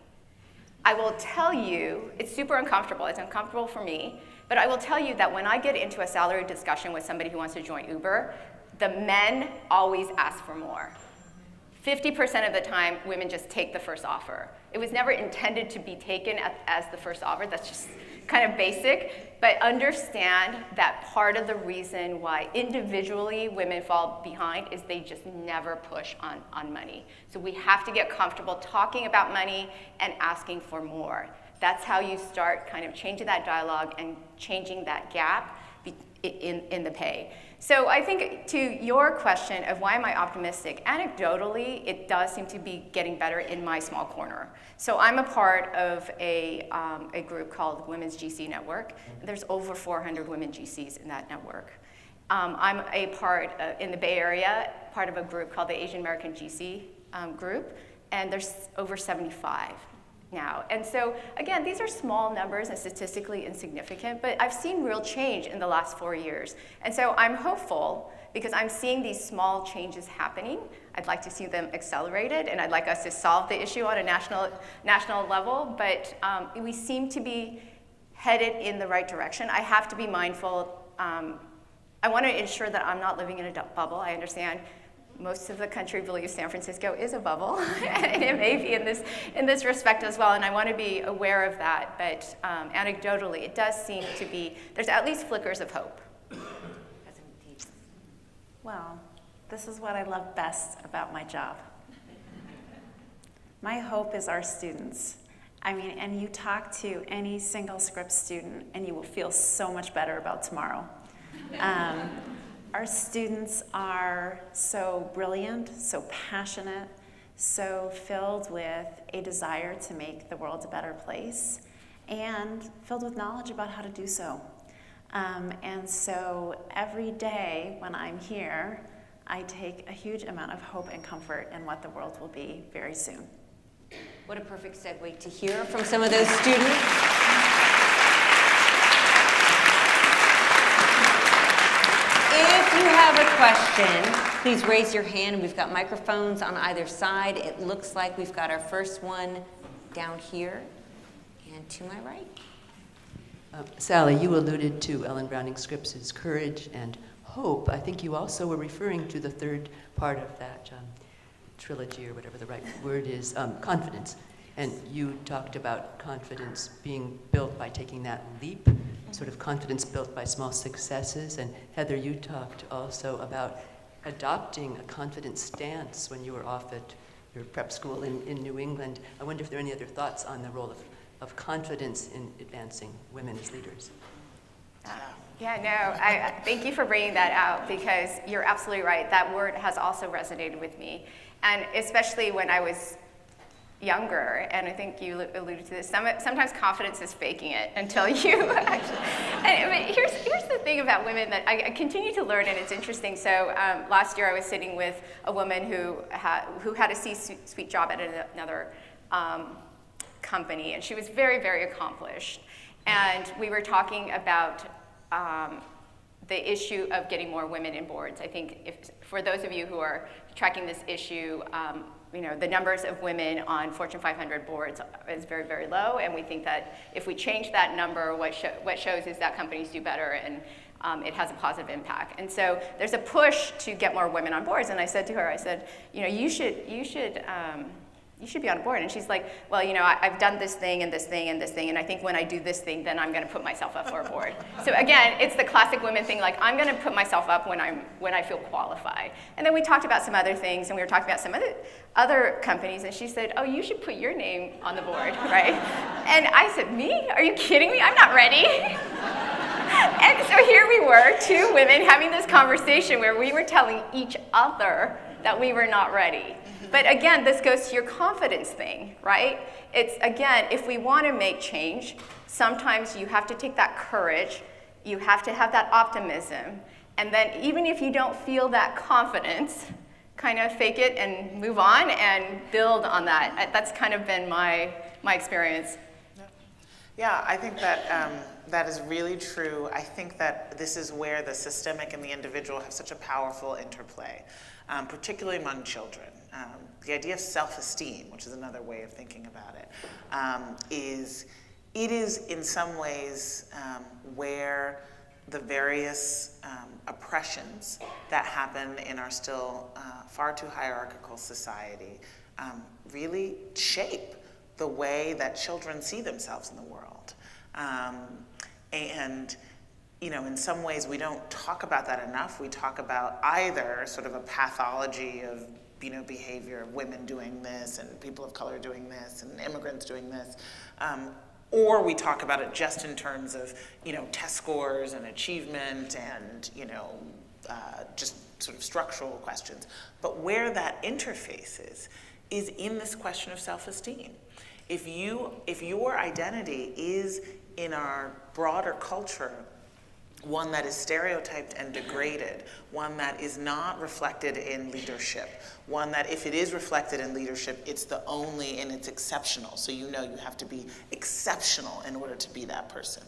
I will tell you, it's super uncomfortable. It's uncomfortable for me, but I will tell you that when I get into a salary discussion with somebody who wants to join Uber, the men always ask for more. 50% of the time, women just take the first offer. It was never intended to be taken as the first offer. That's just kind of basic, but understand that part of the reason why individually women fall behind is they just never push on money. So we have to get comfortable talking about money and asking for more. That's how you start kind of changing that dialogue and changing that gap in the pay. So I think to your question of why am I optimistic, anecdotally, it does seem to be getting better in my small corner. So I'm a part of a group called Women's GC Network. There's over 400 women GCs in that network. I'm a part in the Bay Area, part of a group called the Asian American GC group, and there's over 75 now. And so, again, these are small numbers and statistically insignificant, but I've seen real change in the last 4 years. And so I'm hopeful because I'm seeing these small changes happening. I'd like to see them accelerated, and I'd like us to solve the issue on a national level, but we seem to be headed in the right direction. I have to be mindful. I want to ensure that I'm not living in a bubble. I understand most of the country believes San Francisco is a bubble, and it may be in this respect as well, and I want to be aware of that, but anecdotally, it does seem to be, there's at least flickers of hope. Well, this is what I love best about my job. My hope is our students. I mean, and you talk to any single Scripps student, and you will feel so much better about tomorrow. Our students are so brilliant, so passionate, so filled with a desire to make the world a better place, and filled with knowledge about how to do so. And so every day when I'm here, I take a huge amount of hope and comfort in what the world will be very soon. What a perfect segue to hear from some of those students. If you have a question, please raise your hand. We've got microphones on either side. It looks like we've got our first one down here and to my right. Sally, you alluded to Ellen Browning Scripps' courage and hope. I think you also were referring to the third part of that trilogy, or whatever the right word is, confidence. And you talked about confidence being built by taking that leap, sort of confidence built by small successes. And Heather, you talked also about adopting a confident stance when you were off at your prep school in New England. I wonder if there are any other thoughts on the role of confidence in advancing women as leaders. I thank you for bringing that out, because you're absolutely right. That word has also resonated with me. And especially when I was younger, and I think you alluded to this, sometimes confidence is faking it until you actually, but here's the thing about women that I continue to learn, and it's interesting. So last year I was sitting with a woman who had a C-suite job at another company, and she was very, very accomplished. And we were talking about the issue of getting more women in boards. I think for those of you who are tracking this issue, the numbers of women on Fortune 500 boards is very, very low, and we think that if we change that number, what shows is that companies do better, and it has a positive impact. And so there's a push to get more women on boards. And I said to her, you should be on a board. And she's like, well, I've done this thing and this thing and this thing, and I think when I do this thing, then I'm going to put myself up for a board. So again, it's the classic women thing, like I'm going to put myself up when I feel qualified. And then we talked about some other things, and we were talking about some other companies, and she said, oh, you should put your name on the board, right? And I said, me? Are you kidding me? I'm not ready. And so here we were, two women having this conversation where we were telling each other that we were not ready. But again, this goes to your confidence thing, right? It's, again, if we want to make change, sometimes you have to take that courage, you have to have that optimism, and then even if you don't feel that confidence, kind of fake it and move on and build on that. That's kind of been my experience. Yeah, I think that that is really true. I think that this is where the systemic and the individual have such a powerful interplay, particularly among children. The idea of self-esteem, which is another way of thinking about it, is in some ways where the various oppressions that happen in our still far too hierarchical society really shape the way that children see themselves in the world. And in some ways we don't talk about that enough. We talk about either sort of a pathology of behavior of women doing this and people of color doing this and immigrants doing this, or we talk about it just in terms of test scores and achievement and just sort of structural questions. But where that interface is in this question of self-esteem. If your identity is in our broader culture one that is stereotyped and degraded, one that is not reflected in leadership, one that if it is reflected in leadership, it's the only and it's exceptional. So you have to be exceptional in order to be that person,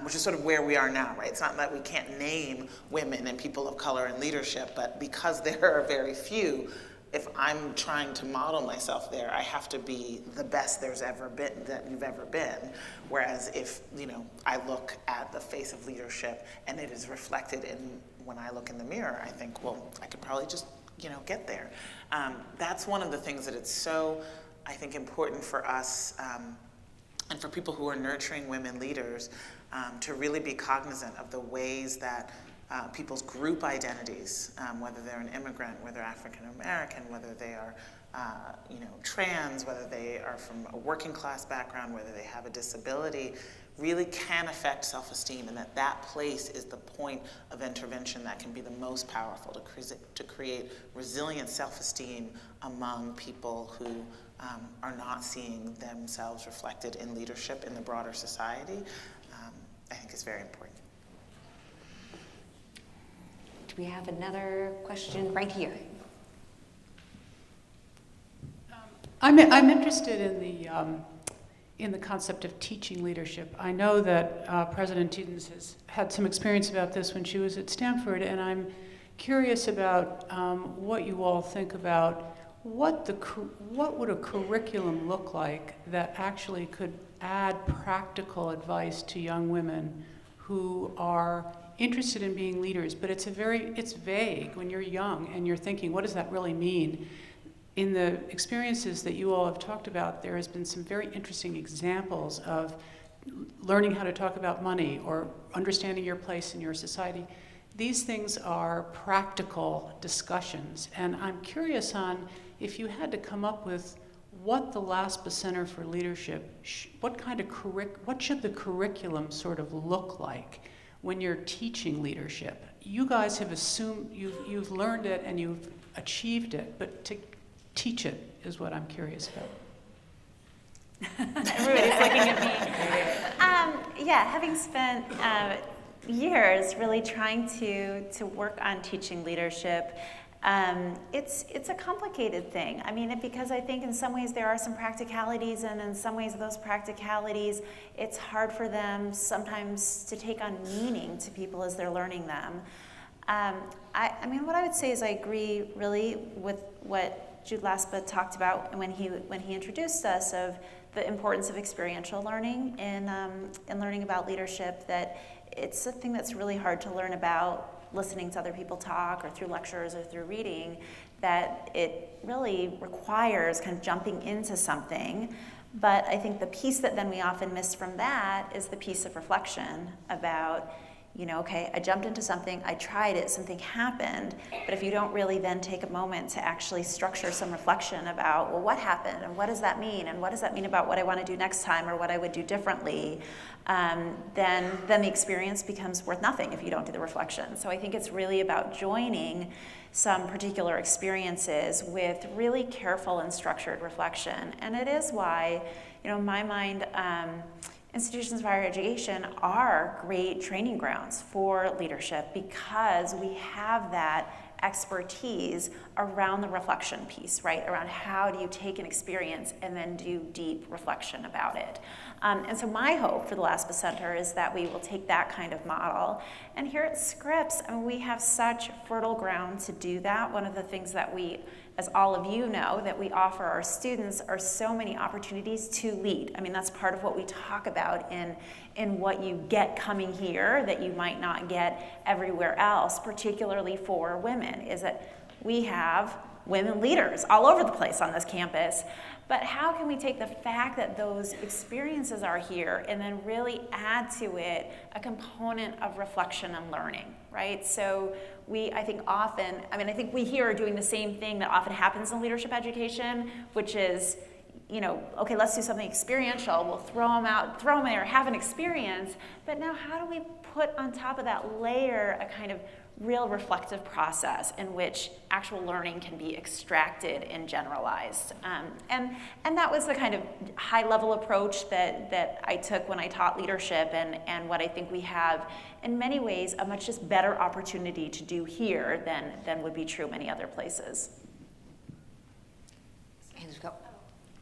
which is sort of where we are now, right? It's not that we can't name women and people of color in leadership, but because there are very few, if I'm trying to model myself there, I have to be the best there's ever been, that you've ever been. Whereas if, I look at the face of leadership and it is reflected in when I look in the mirror, I think, well, I could probably just, get there. That's one of the things that it's so, I think, important for us and for people who are nurturing women leaders to really be cognizant of the ways that people's group identities, whether they're an immigrant, whether African American, whether they are, trans, whether they are from a working class background, whether they have a disability, really can affect self-esteem, and that place is the point of intervention that can be the most powerful to create resilient self-esteem among people who are not seeing themselves reflected in leadership in the broader society. I think is very important. We have another question right here. I'm interested in the concept of teaching leadership. I know that President Tiedens has had some experience about this when she was at Stanford, and I'm curious about what you all think about what would a curriculum look like that actually could add practical advice to young women who are interested in being leaders, but it's vague when you're young and you're thinking, what does that really mean? In the experiences that you all have talked about, there has been some very interesting examples of learning how to talk about money or understanding your place in your society. These things are practical discussions, and I'm curious on if you had to come up with what the LASPA Center for Leadership, what should the curriculum sort of look like when you're teaching leadership? You guys have assumed you've learned it and you've achieved it, but to teach it is what I'm curious about. Everybody's looking at me. Having spent years really trying to work on teaching leadership, it's a complicated thing. I mean, because I think in some ways there are some practicalities, and in some ways those practicalities, it's hard for them sometimes to take on meaning to people as they're learning them. I mean, what I would say is I agree really with what Jude Laspa talked about when he introduced us of the importance of experiential learning in learning about leadership, that it's a thing that's really hard to learn about listening to other people talk or through lectures or through reading, that it really requires kind of jumping into something. But I think the piece that then we often miss from that is the piece of reflection about, okay, I jumped into something, I tried it, something happened, but if you don't really then take a moment to actually structure some reflection about, well, what happened, and what does that mean, and what does that mean about what I want to do next time, or what I would do differently, then the experience becomes worth nothing if you don't do the reflection. So I think it's really about joining some particular experiences with really careful and structured reflection. And it is why, in my mind, institutions of higher education are great training grounds for leadership, because we have that expertise around the reflection piece, right? Around how do you take an experience and then do deep reflection about it. And so my hope for the LASPA Center is that we will take that kind of model. And here at Scripps, we have such fertile ground to do that. One of the things that we, as all of you know, that we offer our students are so many opportunities to lead. I mean, that's part of what we talk about in what you get coming here that you might not get everywhere else, particularly for women, is that we have women leaders all over the place on this campus. But how can we take the fact that those experiences are here and then really add to it a component of reflection and learning, right? So I think we here are doing the same thing that often happens in leadership education, which is, okay, let's do something experiential. We'll throw them there, have an experience. But now how do we put on top of that layer a kind of real reflective process in which actual learning can be extracted and generalized. And that was the kind of high-level approach that I took when I taught leadership, and what I think we have, in many ways, a much just better opportunity to do here than would be true many other places. Hands go.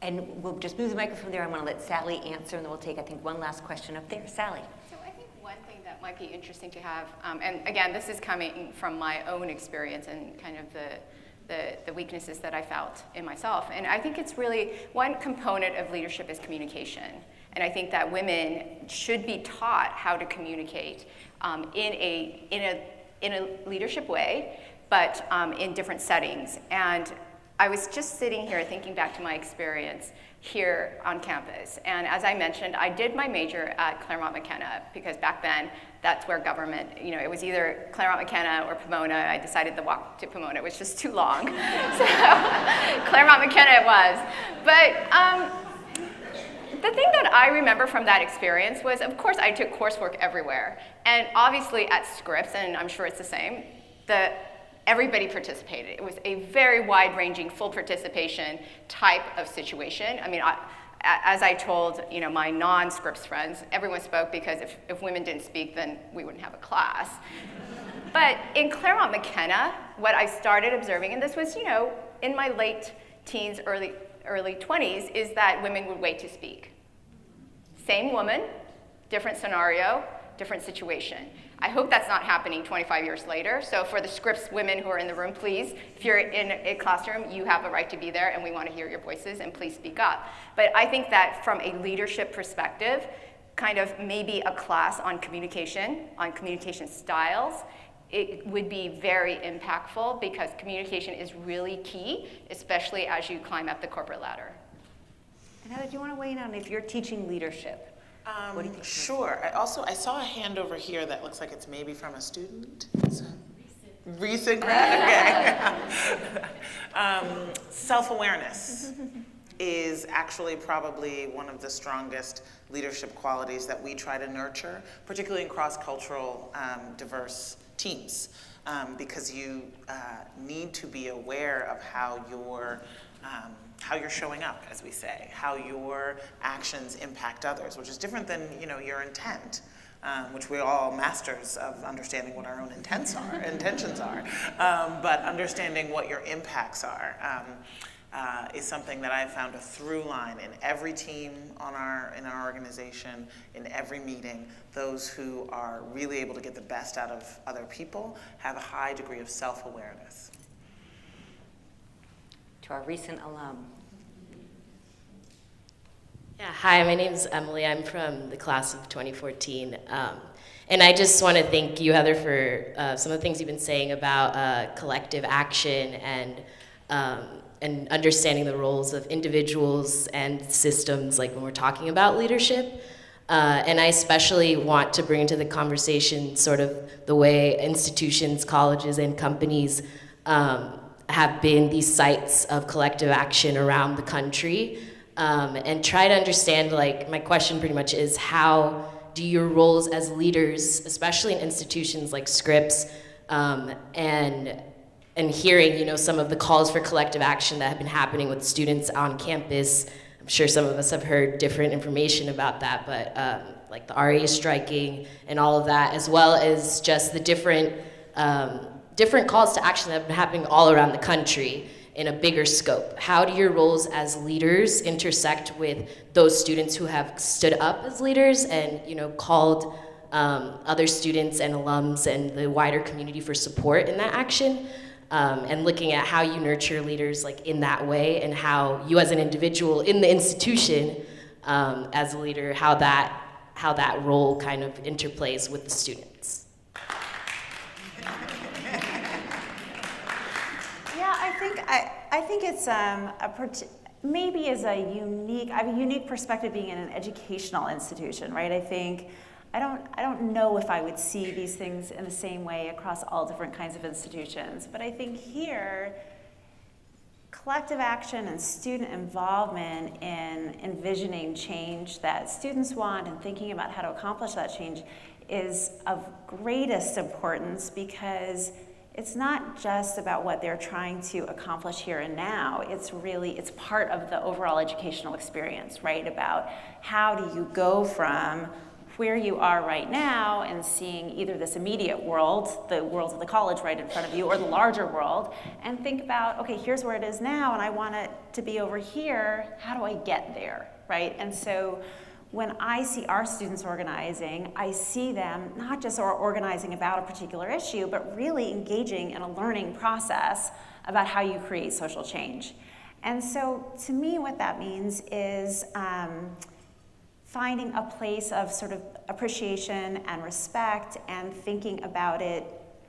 And we'll just move the microphone there. I want to let Sally answer, and then we'll take, I think, one last question up there. Sally. So I think one thing that might be interesting to have, and again, this is coming from my own experience and kind of the weaknesses that I felt in myself. And I think it's really, one component of leadership is communication. And I think that women should be taught how to communicate in a leadership way, but in different settings. And I was just sitting here thinking back to my experience here on campus. And as I mentioned, I did my major at Claremont McKenna because back then, that's where government, it was either Claremont McKenna or Pomona. I decided the walk to Pomona was just too long. So Claremont McKenna it was. But the thing that I remember from that experience was, of course, I took coursework everywhere. And obviously at Scripps, and I'm sure it's the same, everybody participated. It was a very wide-ranging, full participation type of situation. I mean, as I told my non-Scripps friends, everyone spoke because if women didn't speak, then we wouldn't have a class. But in Claremont McKenna, what I started observing, and this was in my late teens, early 20s, is that women would wait to speak. Same woman, different scenario, different situation. I hope that's not happening 25 years later. So for the Scripps women who are in the room, please, if you're in a classroom, you have a right to be there, and we want to hear your voices, and please speak up. But I think that from a leadership perspective, kind of maybe a class on communication styles, it would be very impactful because communication is really key, especially as you climb up the corporate ladder. And Heather, do you want to weigh in on if you're teaching leadership? What do you think? Sure. I saw a hand over here that looks like it's maybe from a student. Recent grad? Okay. Self-awareness is actually probably one of the strongest leadership qualities that we try to nurture, particularly in cross-cultural, diverse teams, because you need to be aware of how you're showing up, as we say, how your actions impact others, which is different than your intent, which we're all masters of understanding what our own intentions are, but understanding what your impacts are is something that I've found a through line in every team in our organization, in every meeting. Those who are really able to get the best out of other people have a high degree of self-awareness. To our recent alum. Yeah, hi, my name's Emily. I'm from the class of 2014. And I just want to thank you, Heather, for some of the things you've been saying about collective action and understanding the roles of individuals and systems, like when we're talking about leadership. And I especially want to bring into the conversation sort of the way institutions, colleges, and companies have been these sites of collective action around the country, and try to understand, my question pretty much is, how do your roles as leaders, especially in institutions like Scripps, and hearing, some of the calls for collective action that have been happening with students on campus. I'm sure some of us have heard different information about that, but like the RA striking and all of that, as well as just the different calls to action that have been happening all around the country in a bigger scope. How do your roles as leaders intersect with those students who have stood up as leaders and called other students and alums and the wider community for support in that action? And looking at how you nurture leaders in that way, and how you as an individual in the institution as a leader, how that role kind of interplays with the students. Yeah, I think it's maybe as I have a unique perspective being in an educational institution, right? I don't know if I would see these things in the same way across all different kinds of institutions, but I think here, collective action and student involvement in envisioning change that students want and thinking about how to accomplish that change is of greatest importance, because it's not just about what they're trying to accomplish here and now. It's part of the overall educational experience, right? About how do you go from where you are right now and seeing either this immediate world, the world of the college right in front of you, or the larger world, and think about, okay, here's where it is now, and I want it to be over here. How do I get there, right? And so when I see our students organizing, I see them not just organizing about a particular issue, but really engaging in a learning process about how you create social change. And so to me, what that means is finding a place of sort of appreciation and respect and thinking about it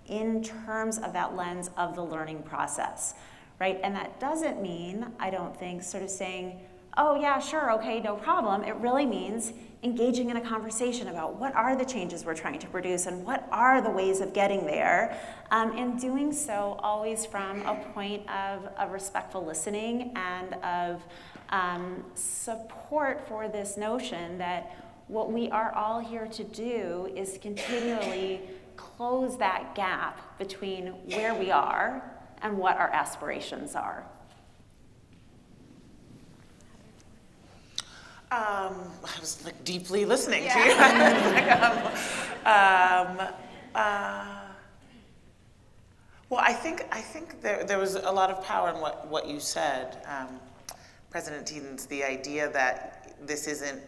in terms of that lens of the learning process, right? And that doesn't mean, I don't think, sort of saying, oh yeah, sure, okay, no problem. It really means engaging in a conversation about what are the changes we're trying to produce and what are the ways of getting there, and doing so always from a point of respectful listening and of support for this notion that what we are all here to do is continually close that gap between where we are and what our aspirations are. I was like deeply listening to you. Well, I think there was a lot of power in what you said, President Tiedens. The idea that this isn't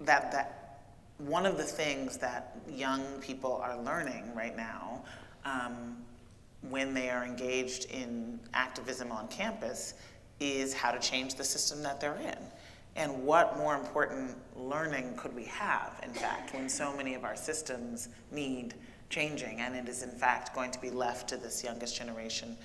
that one of the things that young people are learning right now, when they are engaged in activism on campus, is how to change the system that they're in. And what more important learning could we have, in fact, when so many of our systems need changing, and it is in fact going to be left to this youngest generation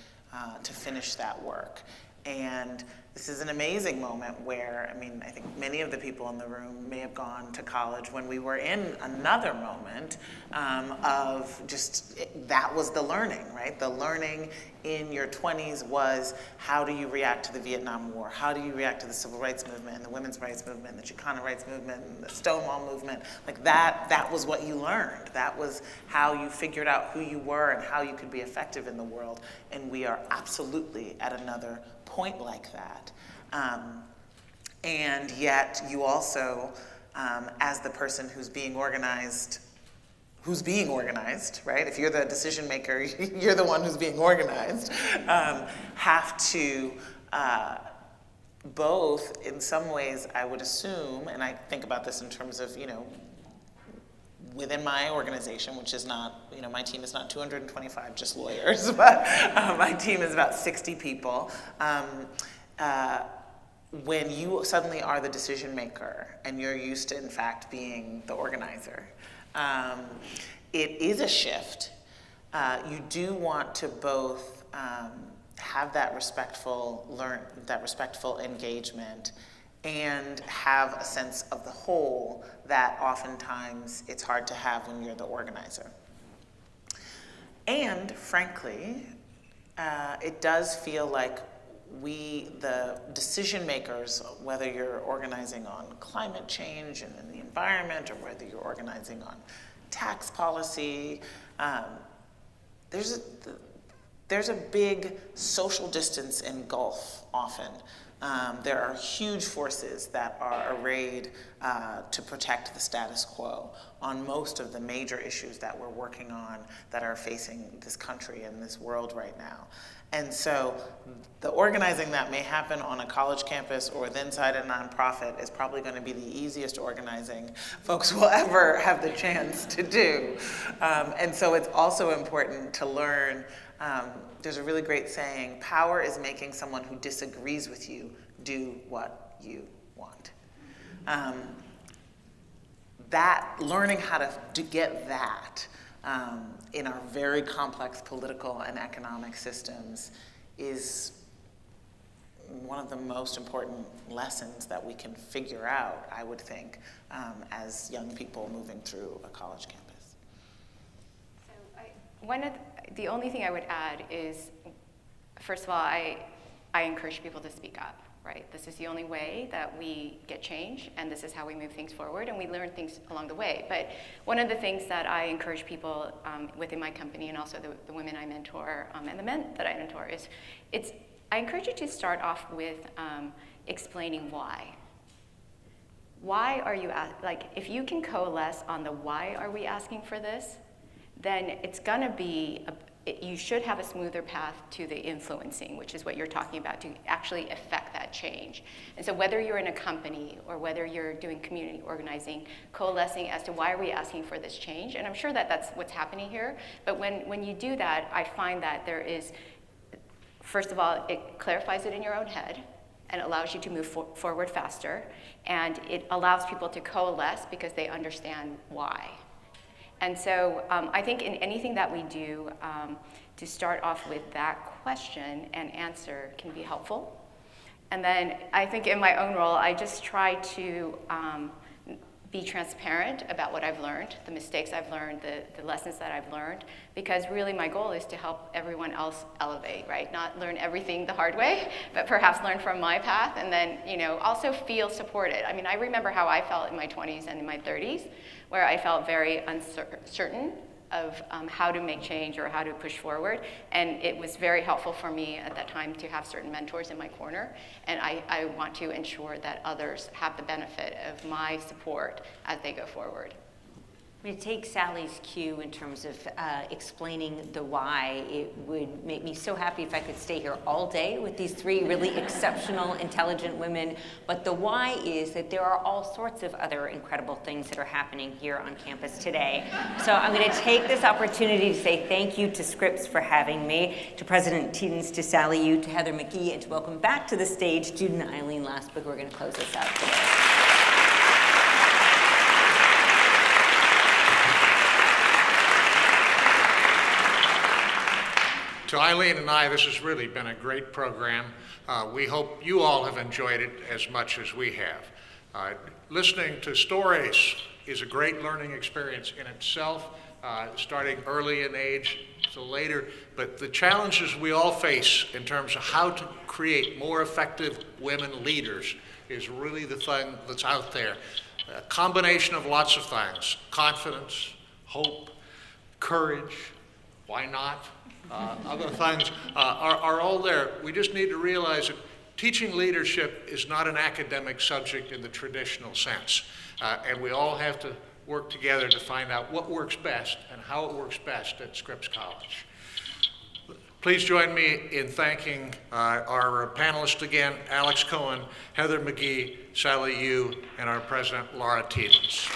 to finish that work. And this is an amazing moment where, I think many of the people in the room may have gone to college when we were in another moment of just, that was the learning, right? The learning in your 20s was, how do you react to the Vietnam War? How do you react to the civil rights movement and the women's rights movement, and the Chicana rights movement, and the Stonewall movement? Like that was what you learned. That was how you figured out who you were and how you could be effective in the world. And we are absolutely at another point like that. And yet you also, as the person who's being organized, right? If you're the decision maker, you're the one who's being organized, have to both, in some ways, I would assume, and I think about this in terms of, within my organization, which is not, my team is not 225 just lawyers, but my team is about 60 people. When you suddenly are the decision maker and you're used to, in fact, being the organizer, it is a shift. You do want to both have that respectful engagement and have a sense of the whole that oftentimes it's hard to have when you're the organizer. And frankly, it does feel like we, the decision makers, whether you're organizing on climate change and in the environment, or whether you're organizing on tax policy, there's a big social distance and gulf often. There are huge forces that are arrayed to protect the status quo on most of the major issues that we're working on that are facing this country and this world right now. And so the organizing that may happen on a college campus or inside a nonprofit is probably going to be the easiest organizing folks will ever have the chance to do. And so it's also important to learn. There's a really great saying, power is making someone who disagrees with you do what you want. Learning how to get that in our very complex political and economic systems is one of the most important lessons that we can figure out, I would think, as young people moving through a college campus. So the only thing I would add is, first of all, I encourage people to speak up, right? This is the only way that we get change, and this is how we move things forward, and we learn things along the way. But one of the things that I encourage people within my company, and also the women I mentor and the men that I mentor, is I encourage you to start off with explaining why. Why are you, if you can coalesce on the why are we asking for this, then it's gonna be, you should have a smoother path to the influencing, which is what you're talking about, to actually affect that change. And so whether you're in a company or whether you're doing community organizing, coalescing as to why are we asking for this change, and I'm sure that that's what's happening here, but when you do that, I find that there is, first of all, it clarifies it in your own head and allows you to move forward faster, and it allows people to coalesce because they understand why. And so I think in anything that we do, to start off with that question and answer can be helpful. And then I think in my own role, I just try to be transparent about what I've learned, the mistakes I've learned, the lessons that I've learned, because really my goal is to help everyone else elevate, right? Not learn everything the hard way, but perhaps learn from my path, and then, also feel supported. I mean, I remember how I felt in my 20s and in my 30s, where I felt very uncertain of how to make change or how to push forward. And it was very helpful for me at that time to have certain mentors in my corner. And I want to ensure that others have the benefit of my support as they go forward. I'm going to take Sally's cue in terms of explaining the why. It would make me so happy if I could stay here all day with these three really exceptional, intelligent women. But the why is that there are all sorts of other incredible things that are happening here on campus today. So I'm going to take this opportunity to say thank you to Scripps for having me, to President Tiedens, to Sally Yu, to Heather McGee, and to welcome back to the stage Jude and Eileen Lasberg. We're going to close this out today. To Eileen and I, this has really been a great program. We hope you all have enjoyed it as much as we have. Listening to stories is a great learning experience in itself, starting early in age to later. But the challenges we all face in terms of how to create more effective women leaders is really the thing that's out there. A combination of lots of things: confidence, hope, courage, why not? Other things are all there. We just need to realize that teaching leadership is not an academic subject in the traditional sense. And we all have to work together to find out what works best and how it works best at Scripps College. Please join me in thanking our panelists again, Alex Cohen, Heather McGee, Sally Yu, and our president, Laura Tiedens.